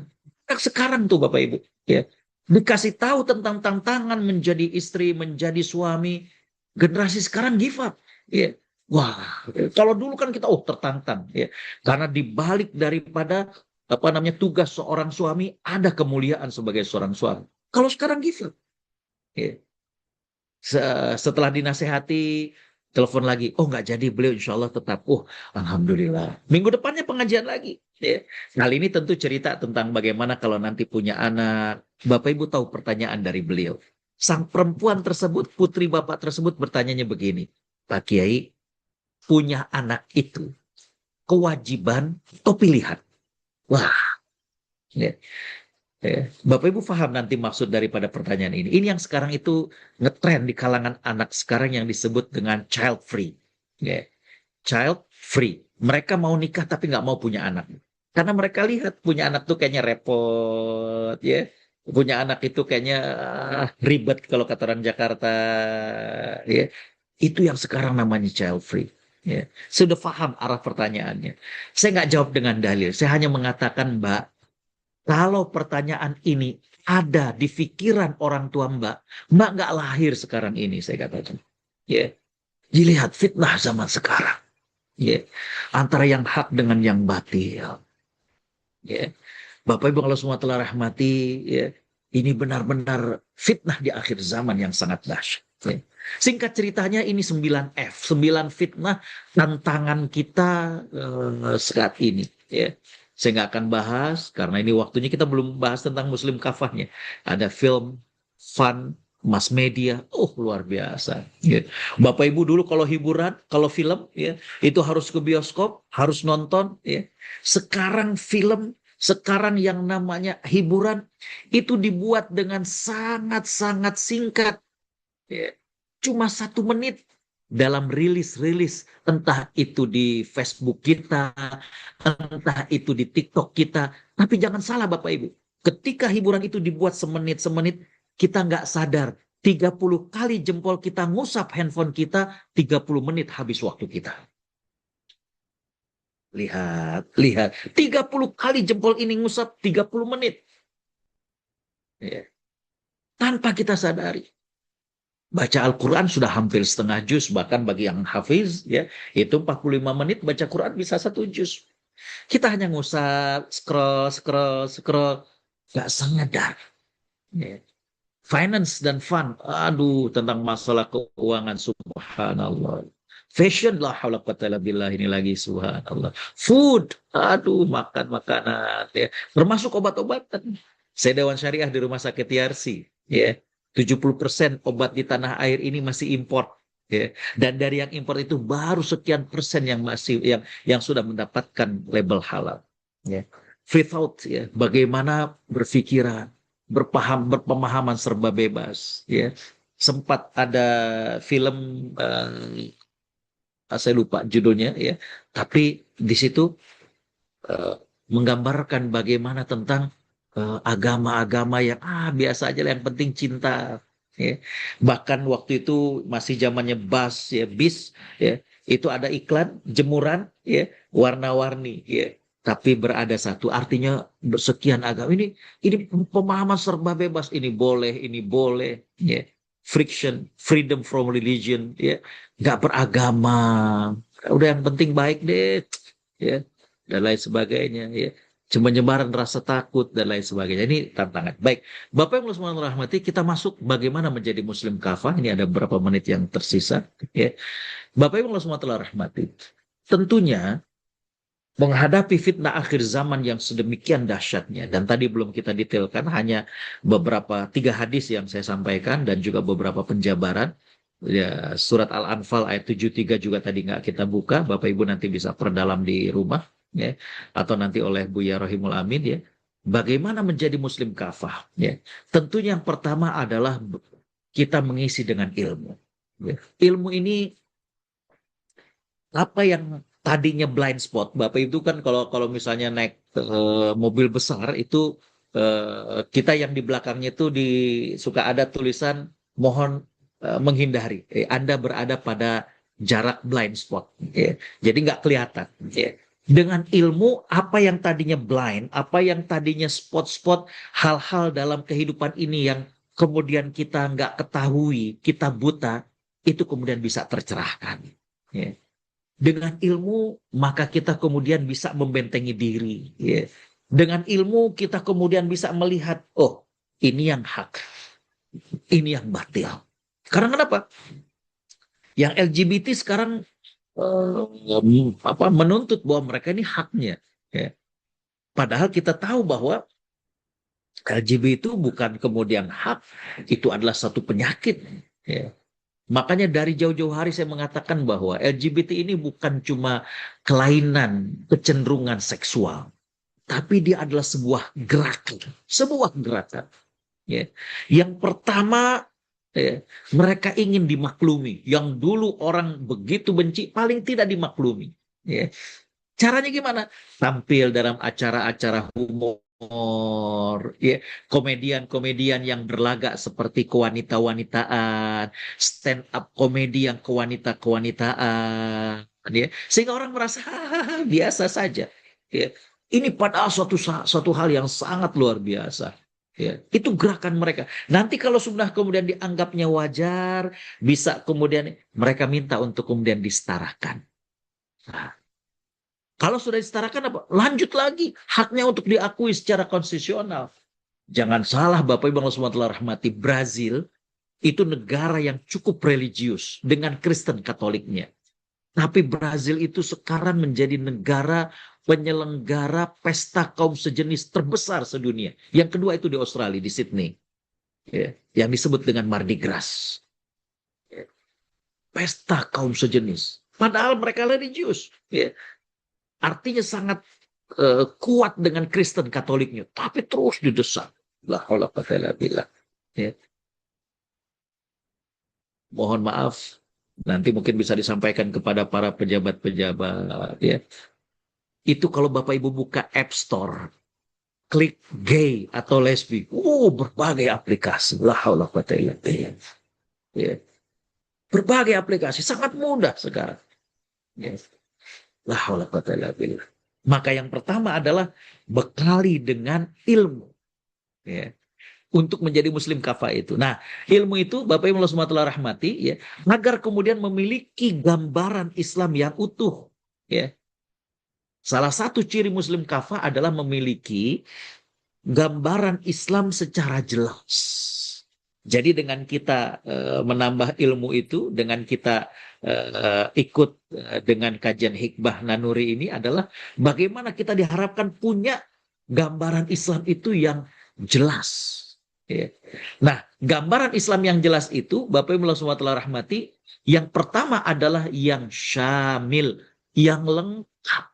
Sekarang tuh Bapak Ibu. Ya. Dikasih tahu tentang tantangan menjadi istri, menjadi suami. Generasi sekarang give up. Ya. Wah, kalau dulu kan kita tertantang ya. Karena dibalik daripada apa namanya tugas seorang suami ada kemuliaan sebagai seorang suami. Kalau sekarang give up. Ya. Setelah dinasehati, telepon lagi. Oh nggak jadi, beliau insya Allah tetap. Oh alhamdulillah. Minggu depannya pengajian lagi. Ya. Kali ini tentu cerita tentang bagaimana kalau nanti punya anak. Bapak Ibu tahu pertanyaan dari beliau. Sang perempuan tersebut, putri bapak tersebut bertanyanya begini. Pak Kiai, punya anak itu kewajiban atau pilihan? Wah, ya. Bapak Ibu paham nanti maksud daripada pertanyaan ini. Ini yang sekarang itu ngetren di kalangan anak sekarang yang disebut dengan child free. Ya, child free. Mereka mau nikah tapi nggak mau punya anak. Karena mereka lihat punya anak tuh kayaknya repot, ya. Punya anak itu kayaknya ribet kalau kata orang Jakarta, ya. Itu yang sekarang namanya child free. Ya. Sudah paham arah pertanyaannya. Saya nggak jawab dengan dalil. Saya hanya mengatakan, Mbak, kalau pertanyaan ini ada di pikiran orang tua Mbak nggak lahir sekarang ini, saya katakan. Ya, dilihat fitnah zaman sekarang. Ya, antara yang hak dengan yang batil. Ya, Bapak Ibu kalau semua telah rahmati, ya, ini benar-benar fitnah di akhir zaman yang sangat dahsyat. Ya. Singkat ceritanya ini 9F, 9 fitnah tantangan kita saat ini. Ya. Saya nggak akan bahas karena ini waktunya kita belum bahas tentang Muslim kafahnya. Ada film, fun, mass media, luar biasa. Ya. Bapak Ibu dulu kalau hiburan, kalau film, ya itu harus ke bioskop, harus nonton. Ya. Sekarang film, sekarang yang namanya hiburan itu dibuat dengan sangat-sangat singkat. Ya. Cuma 1 menit dalam rilis-rilis, entah itu di Facebook kita, entah itu di TikTok kita. Tapi jangan salah Bapak Ibu, ketika hiburan itu dibuat semenit-semenit, kita nggak sadar 30 kali jempol kita ngusap handphone kita, 30 menit habis waktu kita. Lihat, 30 kali jempol ini ngusap 30 menit. Ya. Tanpa kita sadari. Baca Al-Quran sudah hampir setengah juz, bahkan bagi yang hafiz, ya itu 45 menit baca Quran bisa 1 juz. Kita hanya ngusap, scroll, gak sadar. Ya. Finance dan fun, aduh tentang masalah keuangan, subhanallah. Fashion, la haula quwata illa billah, ini lagi subhanallah. Food, aduh makan makanan, ya. Termasuk obat-obatan. Saya Dewan Syariah di Rumah Sakit Yarsi, ya. 70% obat di tanah air ini masih import, ya. Dan dari yang import itu baru sekian persen yang masih yang sudah mendapatkan label halal, ya. Free thought, ya. Bagaimana berpikiran, berpemahaman serba bebas, ya. Sempat ada film, saya lupa judulnya, ya, tapi di situ eh, menggambarkan bagaimana tentang agama-agama yang biasa aja lah, yang penting cinta, ya. Bahkan waktu itu masih zamannya bis, ya, itu ada iklan jemuran, ya, warna-warni, ya. tapi berada satu. Artinya sekian agama ini pemahaman serba bebas. Ini boleh, ya. Friction, freedom from religion, ya. Nggak beragama. Udah yang penting baik deh, ya. Dan lain sebagainya, ya. Cuma nyebaran rasa takut dan lain sebagainya. Ini tantangan. Baik, Bapak yang semua rahmati, kita masuk bagaimana menjadi Muslim kafah. Ini ada beberapa menit yang tersisa, ya. Bapak yang semua rahmati. Tentunya menghadapi fitnah akhir zaman yang sedemikian dahsyatnya, dan tadi belum kita detailkan, hanya beberapa 3 hadis yang saya sampaikan dan juga beberapa penjabaran, ya, surat Al-Anfal ayat 73 juga tadi nggak kita buka, Bapak Ibu nanti bisa perdalam di rumah, ya, atau nanti oleh Buya Rohimul Amin, ya. Bagaimana menjadi Muslim kafah, ya. Tentunya yang pertama adalah kita mengisi dengan ilmu, ya. Ilmu ini apa yang tadinya blind spot, Bapak itu kan kalau kalau misalnya naik mobil besar itu, kita yang di belakangnya itu suka ada tulisan mohon menghindari, Anda berada pada jarak blind spot, ya. Jadi nggak kelihatan, ya. Dengan ilmu, apa yang tadinya blind, apa yang tadinya spot-spot, hal-hal dalam kehidupan ini yang kemudian kita nggak ketahui, kita buta, itu kemudian bisa tercerahkan, ya. Dengan ilmu, maka kita kemudian bisa membentengi diri, ya. Dengan ilmu, kita kemudian bisa melihat, oh, ini yang hak, ini yang batil. Karena kenapa? Yang LGBT sekarang menuntut bahwa mereka ini haknya, ya. Padahal kita tahu bahwa LGBT itu bukan kemudian hak, itu adalah satu penyakit, ya. Makanya dari jauh-jauh hari saya mengatakan bahwa LGBT ini bukan cuma kelainan, kecenderungan seksual, tapi dia adalah sebuah gerakan, sebuah gerakan, ya. Yang pertama, ya, mereka ingin dimaklumi. Yang dulu orang begitu benci, paling tidak dimaklumi, ya. Caranya gimana? Tampil dalam acara-acara humor, ya, komedian-komedian yang berlagak seperti kewanita-wanitaan, stand up komedi yang kewanita-kewanitaan, ya, sehingga orang merasa biasa saja, ya. Ini padahal suatu hal yang sangat luar biasa, ya. Itu gerakan mereka. Nanti kalau sudah kemudian dianggapnya wajar, bisa kemudian mereka minta untuk kemudian disetarakan. Nah, kalau sudah disetarakan apa? Lanjut lagi haknya untuk diakui secara konstitusional. Jangan salah Bapak Ibu yang semua telah rahmati, Brazil itu negara yang cukup religius dengan Kristen Katoliknya. Tapi Brazil itu sekarang menjadi negara penyelenggara pesta kaum sejenis terbesar sedunia. Yang kedua itu di Australia, di Sydney, ya, yang disebut dengan Mardi Gras. Ya, pesta kaum sejenis. Padahal mereka religius, ya. Artinya sangat kuat dengan Kristen Katoliknya, tapi terus didesak. La haula wala billah. Ya. Mohon maaf, nanti mungkin bisa disampaikan kepada para pejabat-pejabat, ya. Itu kalau Bapak Ibu buka App Store, klik gay atau lesbi, berbagai aplikasi. La haula wala billah. Ya. Berbagai aplikasi, sangat mudah sekarang. Ya. La haula wala billah. Maka yang pertama adalah bekali dengan ilmu, ya, untuk menjadi Muslim kafah itu. Nah, ilmu itu Bapak Ibu semua telah rahmati, ya, agar kemudian memiliki gambaran Islam yang utuh, ya. Salah satu ciri Muslim kafah adalah memiliki gambaran Islam secara jelas. Jadi dengan kita menambah ilmu itu, dengan kita ikut dengan kajian hikmah Nanuri ini adalah bagaimana kita diharapkan punya gambaran Islam itu yang jelas. Ya. Nah, gambaran Islam yang jelas itu, Bapak Ibu semua telah rahmati, yang pertama adalah yang syamil, yang lengkap.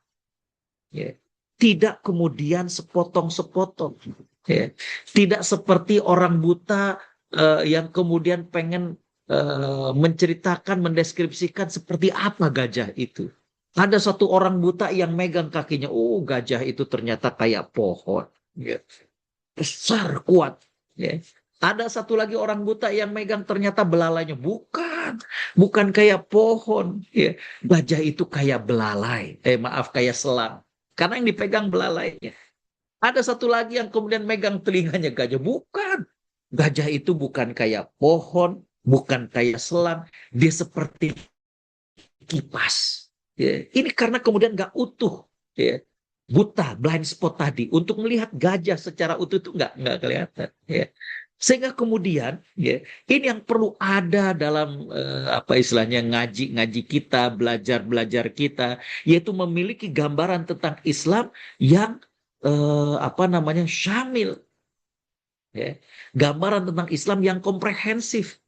Ya. Tidak kemudian sepotong-sepotong. Ya. Tidak seperti orang buta yang kemudian pengen menceritakan, mendeskripsikan seperti apa gajah itu. Ada satu orang buta yang megang kakinya, gajah itu ternyata kayak pohon, ya. Besar, kuat, ya. Ada satu lagi orang buta yang megang ternyata belalainya bukan kayak pohon, ya. Gajah itu kayak belalai, maaf, kayak selang. karena yang dipegang belalainya. Ada satu lagi yang kemudian megang telinganya gajah. Bukan. Gajah itu bukan kayak pohon, bukan kayak selang. Dia seperti kipas. Ya. Ini karena kemudian nggak utuh. Ya. Buta, blind spot tadi. Untuk melihat gajah secara utuh itu nggak kelihatan. Ya. Sehingga kemudian, ya, ini yang perlu ada dalam apa istilahnya ngaji-ngaji kita, belajar-belajar kita, yaitu memiliki gambaran tentang Islam yang apa namanya syamil, ya. Gambaran tentang Islam yang komprehensif,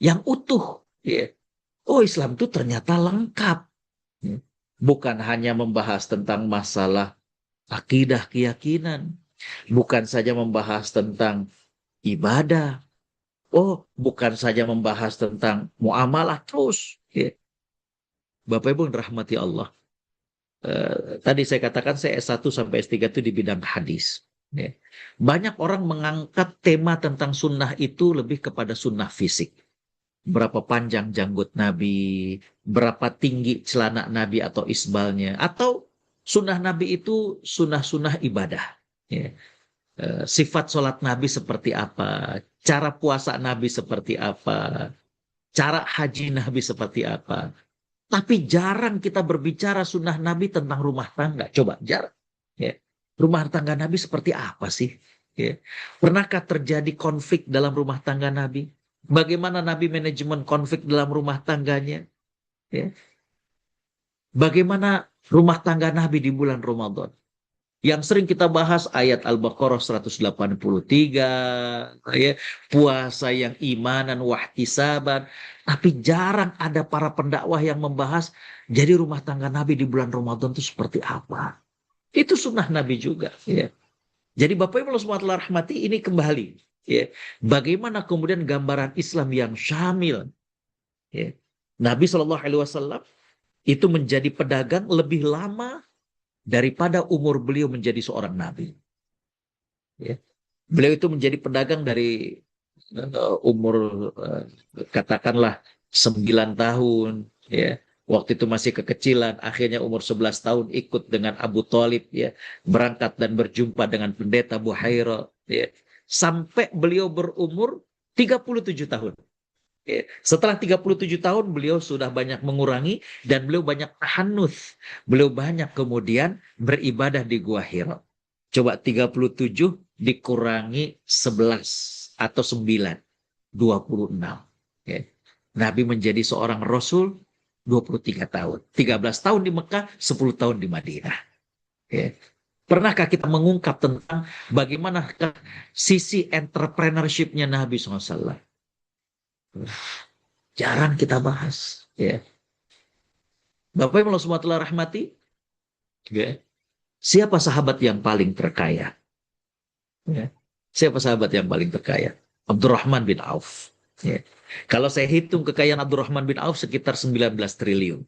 yang utuh, ya. Oh, Islam itu ternyata lengkap, ya. Bukan hanya membahas tentang masalah akidah keyakinan, bukan saja membahas tentang ibadah, oh bukan saja membahas tentang muamalah terus, ya. Bapak Ibu yang dirahmati Allah. Tadi saya katakan saya S1 sampai S3 itu di bidang hadis. Ya. Banyak orang mengangkat tema tentang sunnah itu lebih kepada sunnah fisik. Berapa panjang janggut Nabi, berapa tinggi celana Nabi atau isbalnya, atau sunnah Nabi itu sunnah-sunnah ibadah. Ya. Sifat sholat Nabi seperti apa, cara puasa Nabi seperti apa, cara haji Nabi seperti apa. Tapi jarang kita berbicara sunnah Nabi tentang rumah tangga. Coba, jarang. Ya. Rumah tangga Nabi seperti apa sih? Ya. Pernahkah terjadi konflik dalam rumah tangga Nabi? Bagaimana Nabi manajemen konflik dalam rumah tangganya? Ya. Bagaimana rumah tangga Nabi di bulan Ramadan? Yang sering kita bahas ayat Al-Baqarah 183, ya, puasa yang imanan wahtisaban, tapi jarang ada para pendakwah yang membahas jadi rumah tangga Nabi di bulan Ramadan itu seperti apa. Itu sunnah Nabi juga, ya. Jadi Bapak Ibu Allah rahmati, ini kembali, ya. Bagaimana kemudian gambaran Islam yang syamil, ya. Nabi SAW itu menjadi pedagang lebih lama daripada umur beliau menjadi seorang nabi. Ya. Beliau itu menjadi pedagang dari umur katakanlah 9 tahun. Ya. Waktu itu masih kekecilan, akhirnya umur 11 tahun ikut dengan Abu Thalib, ya, berangkat dan berjumpa dengan pendeta Buhaira. Ya. Sampai beliau berumur 37 tahun. Setelah 37 tahun beliau sudah banyak mengurangi dan beliau banyak tahannuts. Beliau banyak kemudian beribadah di Gua Hira. Coba 37 dikurangi 11 atau 9, 26. Ya. Nabi menjadi seorang Rasul 23 tahun. 13 tahun di Mekah, 10 tahun di Madinah. Ya. Pernahkah kita mengungkap tentang bagaimana sisi entrepreneurship-nya Nabi SAW? Jarang kita bahas, ya. Bapak Ibu Allah rahmati, ya. Siapa sahabat yang paling terkaya? Ya. Siapa sahabat yang paling terkaya? Abdurrahman bin Auf. Ya. Kalau saya hitung kekayaan Abdurrahman bin Auf sekitar 19 triliun.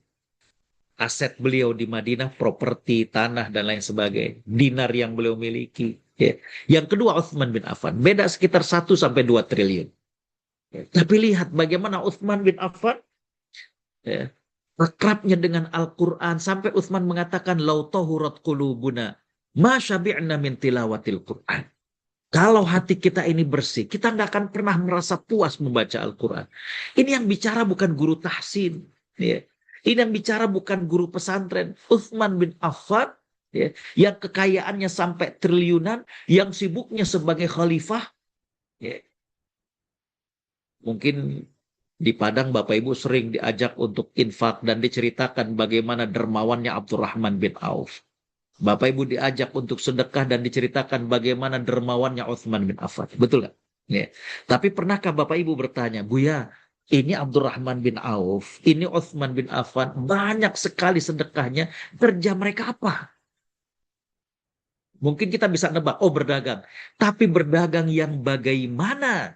Aset beliau di Madinah, properti, tanah, dan lain sebagainya. Dinar yang beliau miliki. Ya. Yang kedua Utsman bin Affan. Beda sekitar 1 sampai 2 triliun. Tapi lihat bagaimana Utsman bin Affan, ya, akrabnya dengan Al-Quran sampai Utsman mengatakan lau tahurat qulubuna ma syabi'na min tilawatil Quran. Kalau hati kita ini bersih, kita nggak akan pernah merasa puas membaca Al-Quran. Ini yang bicara bukan guru tahsin, ya. Ini yang bicara bukan guru pesantren. Utsman bin Affan, ya, yang kekayaannya sampai triliunan, yang sibuknya sebagai khalifah, ya. Mungkin di Padang Bapak Ibu sering diajak untuk infak dan diceritakan bagaimana dermawannya Abdurrahman bin Auf. Bapak Ibu diajak untuk sedekah dan diceritakan bagaimana dermawannya Utsman bin Affan. Betul nggak? Ya. Tapi pernahkah Bapak Ibu bertanya, Buya, ini Abdurrahman bin Auf, ini Utsman bin Affan, banyak sekali sedekahnya, kerja mereka apa? Mungkin kita bisa nebak, oh berdagang. Tapi berdagang yang bagaimana?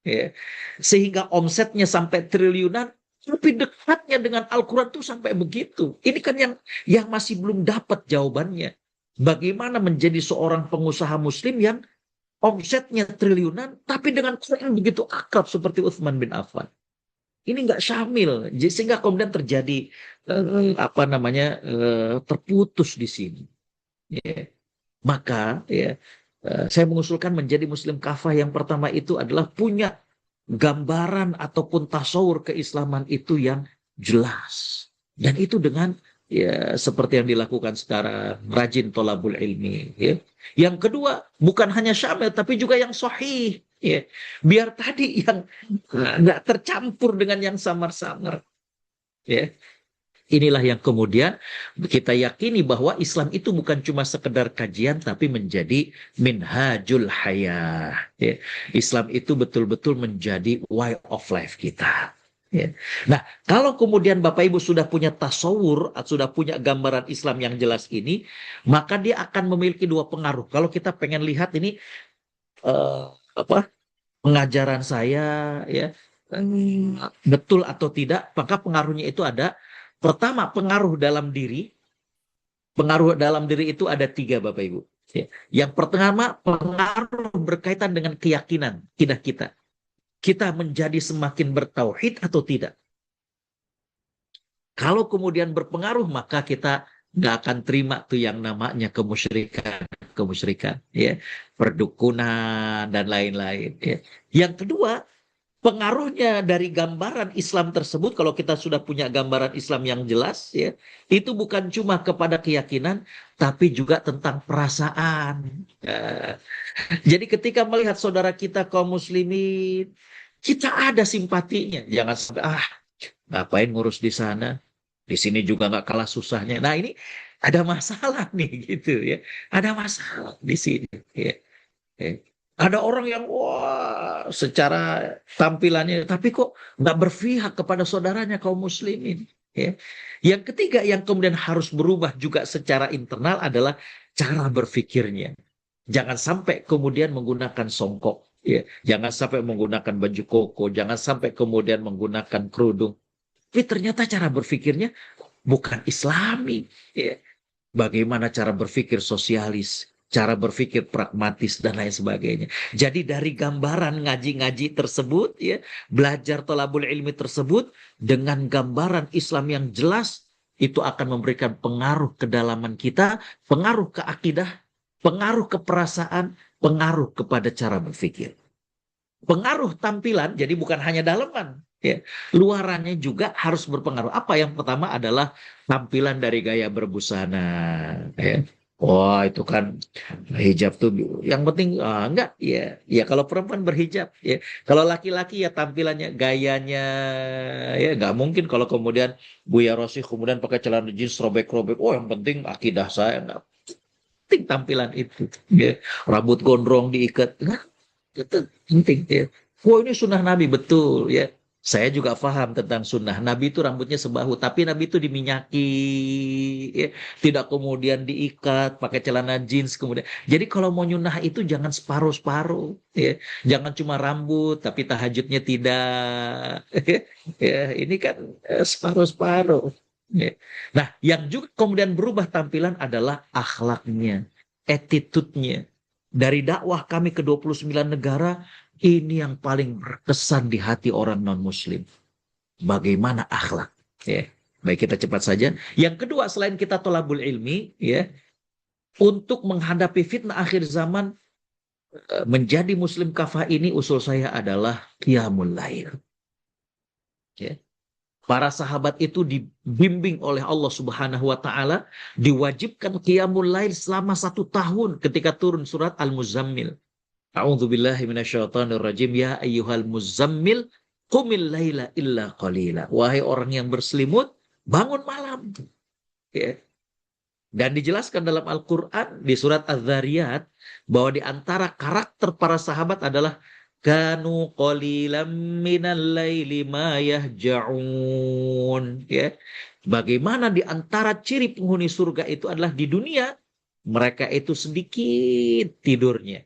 Ya. Sehingga omsetnya sampai triliunan, tapi dekatnya dengan Al-Quran tuh sampai begitu. Ini kan yang masih belum dapat jawabannya. Bagaimana menjadi seorang pengusaha muslim yang omsetnya triliunan, tapi dengan Quran begitu akrab seperti Utsman bin Affan. Ini nggak syamil, sehingga kemudian terjadi apa namanya terputus di sini. Ya. Maka ya, saya mengusulkan menjadi muslim kafah yang pertama itu adalah punya gambaran ataupun tasawur keislaman itu yang jelas. Dan itu dengan ya seperti yang dilakukan secara rajin tolabul ilmi. Ya. Yang kedua, bukan hanya syamil tapi juga yang sahih. Ya. Biar tadi yang nggak tercampur dengan yang samar-samar. Ya. Inilah yang kemudian kita yakini bahwa Islam itu bukan cuma sekedar kajian tapi menjadi minhajul hayah. Ya. Islam itu betul-betul menjadi way of life kita. Ya. Nah, kalau kemudian Bapak Ibu sudah punya tasawur, sudah punya gambaran Islam yang jelas ini, maka dia akan memiliki dua pengaruh. Kalau kita pengen lihat ini eh, apa pengajaran saya ya betul atau tidak, maka pengaruhnya itu ada. Pertama, pengaruh dalam diri. Pengaruh dalam diri itu ada tiga, Bapak Ibu. Ya. Yang pertama, pengaruh berkaitan dengan keyakinan kita. Kita menjadi semakin bertauhid atau tidak. Kalau kemudian berpengaruh, maka kita nggak akan terima tuh yang namanya kemusyrikan, ya, perdukunan dan lain-lain. Ya. Yang kedua, pengaruhnya dari gambaran Islam tersebut, kalau kita sudah punya gambaran Islam yang jelas, ya, itu bukan cuma kepada keyakinan, tapi juga tentang perasaan. Jadi ketika melihat saudara kita kaum muslimin, kita ada simpatinya. Jangan sampai, ngapain ngurus di sana? Di sini juga nggak kalah susahnya. Nah ini ada masalah nih gitu ya. Ada masalah di sini. Ya. Ya. Ada orang yang wah secara tampilannya, tapi kok nggak berpihak kepada saudaranya kaum muslimin. Ya. Yang ketiga yang kemudian harus berubah juga secara internal adalah cara berpikirnya. Jangan sampai kemudian menggunakan songkok. Ya. Jangan sampai menggunakan baju koko. Jangan sampai kemudian menggunakan kerudung. Tapi ternyata cara berpikirnya bukan Islami. Ya. Bagaimana cara berpikir sosialis, cara berpikir pragmatis dan lain sebagainya. Jadi dari gambaran ngaji-ngaji tersebut, ya, belajar tolabul ilmi tersebut dengan gambaran Islam yang jelas itu akan memberikan pengaruh kedalaman kita, pengaruh ke akidah, pengaruh ke perasaan, pengaruh kepada cara berpikir. Pengaruh tampilan, jadi bukan hanya dalaman, ya, luarannya juga harus berpengaruh. Apa yang pertama adalah tampilan dari gaya berbusana, ya. Wah itu kan hijab tuh yang penting enggak ya ya kalau perempuan berhijab ya kalau laki-laki ya tampilannya gayanya ya nggak mungkin kalau kemudian Buya Rosi kemudian pakai celana jeans robek-robek oh yang penting akidah saya nggak penting tampilan itu ya rambut gondrong diikat nggak itu penting ya. Wah ini sunnah Nabi betul ya. Saya juga paham tentang sunnah. Nabi itu rambutnya sebahu, tapi Nabi itu diminyaki, ya. Tidak kemudian diikat, pakai celana jeans kemudian. Jadi kalau mau nyunnah itu jangan separuh-separuh, ya. Jangan cuma rambut, tapi tahajudnya tidak. Ya, ini kan separuh-separuh. Ya. Nah, yang juga kemudian berubah tampilan adalah akhlaknya, attitude-nya. Dari dakwah kami ke 29 negara, ini yang paling berkesan di hati orang non-muslim. Bagaimana akhlak. Ya. Baik kita cepat saja. Yang kedua selain kita tolabul ilmi, ya, untuk menghadapi fitnah akhir zaman, menjadi muslim kafah ini usul saya adalah qiyamul lail. Ya. Para sahabat itu dibimbing oleh Allah Subhanahu wa taala diwajibkan qiyamul lail selama 1 tahun ketika turun surat Al-Muzammil. A'udzubillahi minasyaitonirrajim ya ayyuhal muzammil qumil laila illa qalila. Wahai orang yang berselimut, bangun malam. Ya. Dan dijelaskan dalam Al-Qur'an di surat Az-Zariyat bahwa di antara karakter para sahabat adalah kanu qalilam minal laili ma yahja'un. Ya. Bagaimana di antara ciri penghuni surga itu adalah di dunia mereka itu sedikit tidurnya.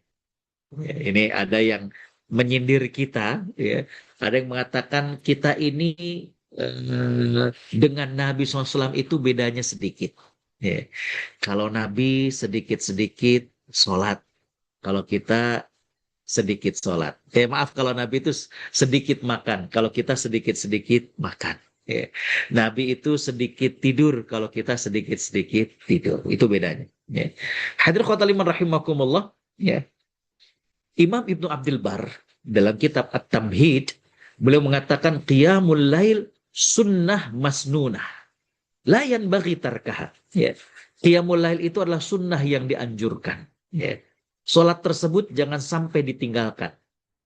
Ya, ini ada yang menyindir kita, ya. Ada yang mengatakan kita ini dengan Nabi SAW itu bedanya sedikit. Ya. Kalau Nabi sedikit-sedikit sholat, kalau kita sedikit sholat. Maaf kalau Nabi itu sedikit makan, kalau kita sedikit-sedikit makan. Ya. Nabi itu sedikit tidur, kalau kita sedikit-sedikit tidur. Itu bedanya. Ya. Hadirin khotimah rahimakumullah. Ya. Imam Ibnu Abdul Bar dalam kitab At-Tamhid, beliau mengatakan qiyamul lail sunnah masnunah. La yanbaghi tarkaha. Ya. Qiyamul lail itu adalah sunnah yang dianjurkan. Ya. Salat tersebut jangan sampai ditinggalkan.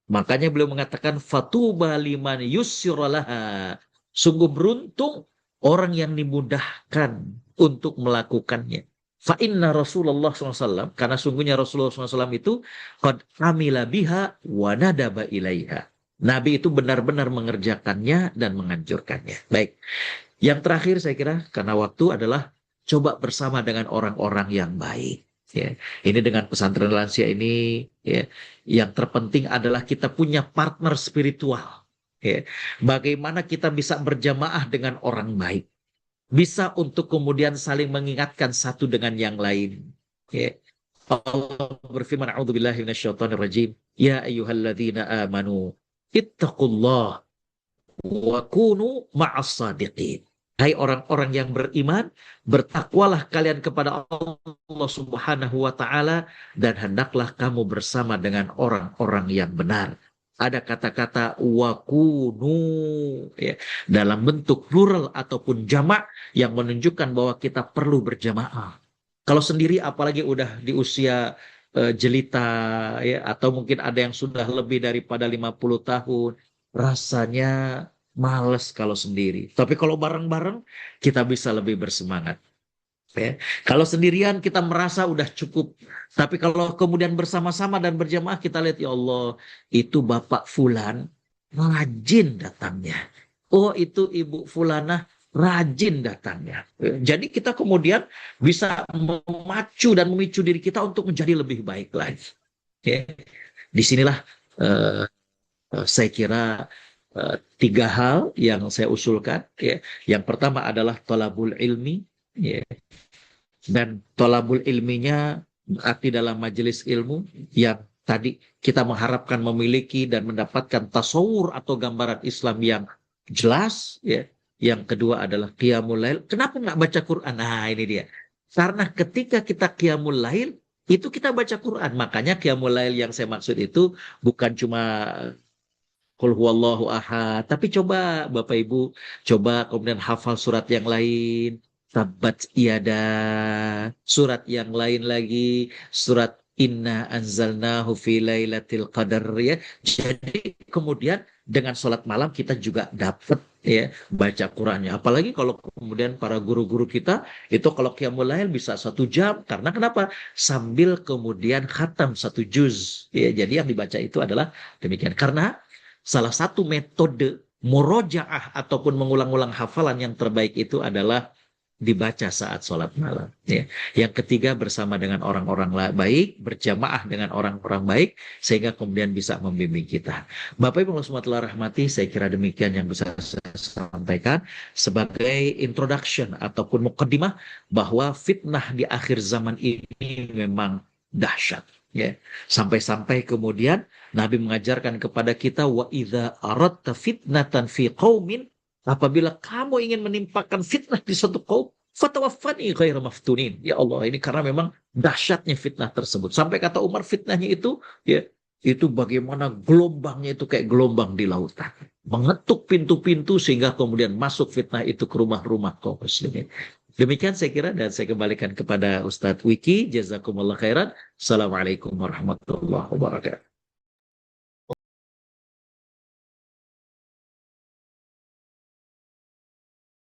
Makanya beliau mengatakan fatuba liman yussiralaha. Sungguh beruntung orang yang dimudahkan untuk melakukannya. Fa inna Rasulullah SAW, karena sungguhnya Rasulullah SAW itu qad amila biha wa nadaba ilaiha. Nabi itu benar-benar mengerjakannya dan menganjurkannya. Baik. Yang terakhir saya kira karena waktu adalah coba bersama dengan orang-orang yang baik. Ya, ini dengan pesantren lansia ini, ya, yang terpenting adalah kita punya partner spiritual. Ya, bagaimana kita bisa berjamaah dengan orang baik, bisa untuk kemudian saling mengingatkan satu dengan yang lain. Ya. Allah berfirman, "A'udzubillahi minasyaitonirrajim. Ya ayyuhalladzina amanu ittaqullah wa kunu ma'as shadiqin." Hai orang-orang yang beriman, bertakwalah kalian kepada Allah Subhanahu wa taala dan hendaklah kamu bersama dengan orang-orang yang benar. Ada kata-kata wakunu ya, dalam bentuk plural ataupun jamak yang menunjukkan bahwa kita perlu berjamaah. Kalau sendiri apalagi udah di usia jelita ya, atau mungkin ada yang sudah lebih daripada 50 tahun, rasanya males kalau sendiri. Tapi kalau bareng-bareng kita bisa lebih bersemangat. Ya. Kalau sendirian kita merasa udah cukup. Tapi kalau kemudian bersama-sama dan berjamaah kita lihat ya Allah, itu Bapak Fulan rajin datangnya. Oh itu Ibu Fulanah rajin datangnya. Jadi kita kemudian bisa memacu dan memicu diri kita untuk menjadi lebih baik lagi. Ya. Disinilah saya kira tiga hal yang saya usulkan. Ya. Yang pertama adalah thalabul ilmi. Ya. Dan thalabul ilminya berarti dalam majelis ilmu yang tadi kita mengharapkan memiliki dan mendapatkan tasawur atau gambaran Islam yang jelas. Ya. Yang kedua adalah qiyamul lail. Kenapa nggak baca Quran? Nah ini dia. Karena ketika kita qiyamul lail, itu kita baca Quran. Makanya qiyamul lail yang saya maksud itu bukan cuma Qul huwallahu ahad. Tapi coba Bapak Ibu, coba kemudian hafal surat yang lain. Tabbat yada. Surat yang lain lagi. Surat Inna anzalnahu fi lailatul qadar ya. Jadi kemudian dengan sholat malam kita juga dapat ya baca Qurannya. Apalagi kalau kemudian para guru-guru kita itu kalau qiyamul lail bisa 1 jam. Karena kenapa? Sambil kemudian khatam 1 juz. Ya, jadi yang dibaca itu adalah demikian. Karena salah satu metode murojaah ataupun mengulang-ulang hafalan yang terbaik itu adalah dibaca saat sholat malam. Ya. Yang ketiga bersama dengan orang-orang baik, berjamaah dengan orang-orang baik, sehingga kemudian bisa membimbing kita. Bapak Ibu Allah rahmati, saya kira demikian yang bisa saya sampaikan sebagai introduction ataupun muqaddimah bahwa fitnah di akhir zaman ini memang dahsyat. Ya. Sampai-sampai kemudian Nabi mengajarkan kepada kita wa idza aradta fitnatan fi qaumin, apabila kamu ingin menimpakan fitnah di suatu kaum, fatawaffani ghairu maftunin. Ya Allah, ini karena memang dahsyatnya fitnah tersebut. Sampai kata Umar fitnahnya itu ya itu bagaimana gelombangnya itu kayak gelombang di lautan. Mengetuk pintu-pintu sehingga kemudian masuk fitnah itu ke rumah-rumah kaum muslimin. Demikian saya kira dan saya kembalikan kepada Ustadz Wiki. Jazakumullah khairan. Assalamualaikum warahmatullahi wabarakatuh.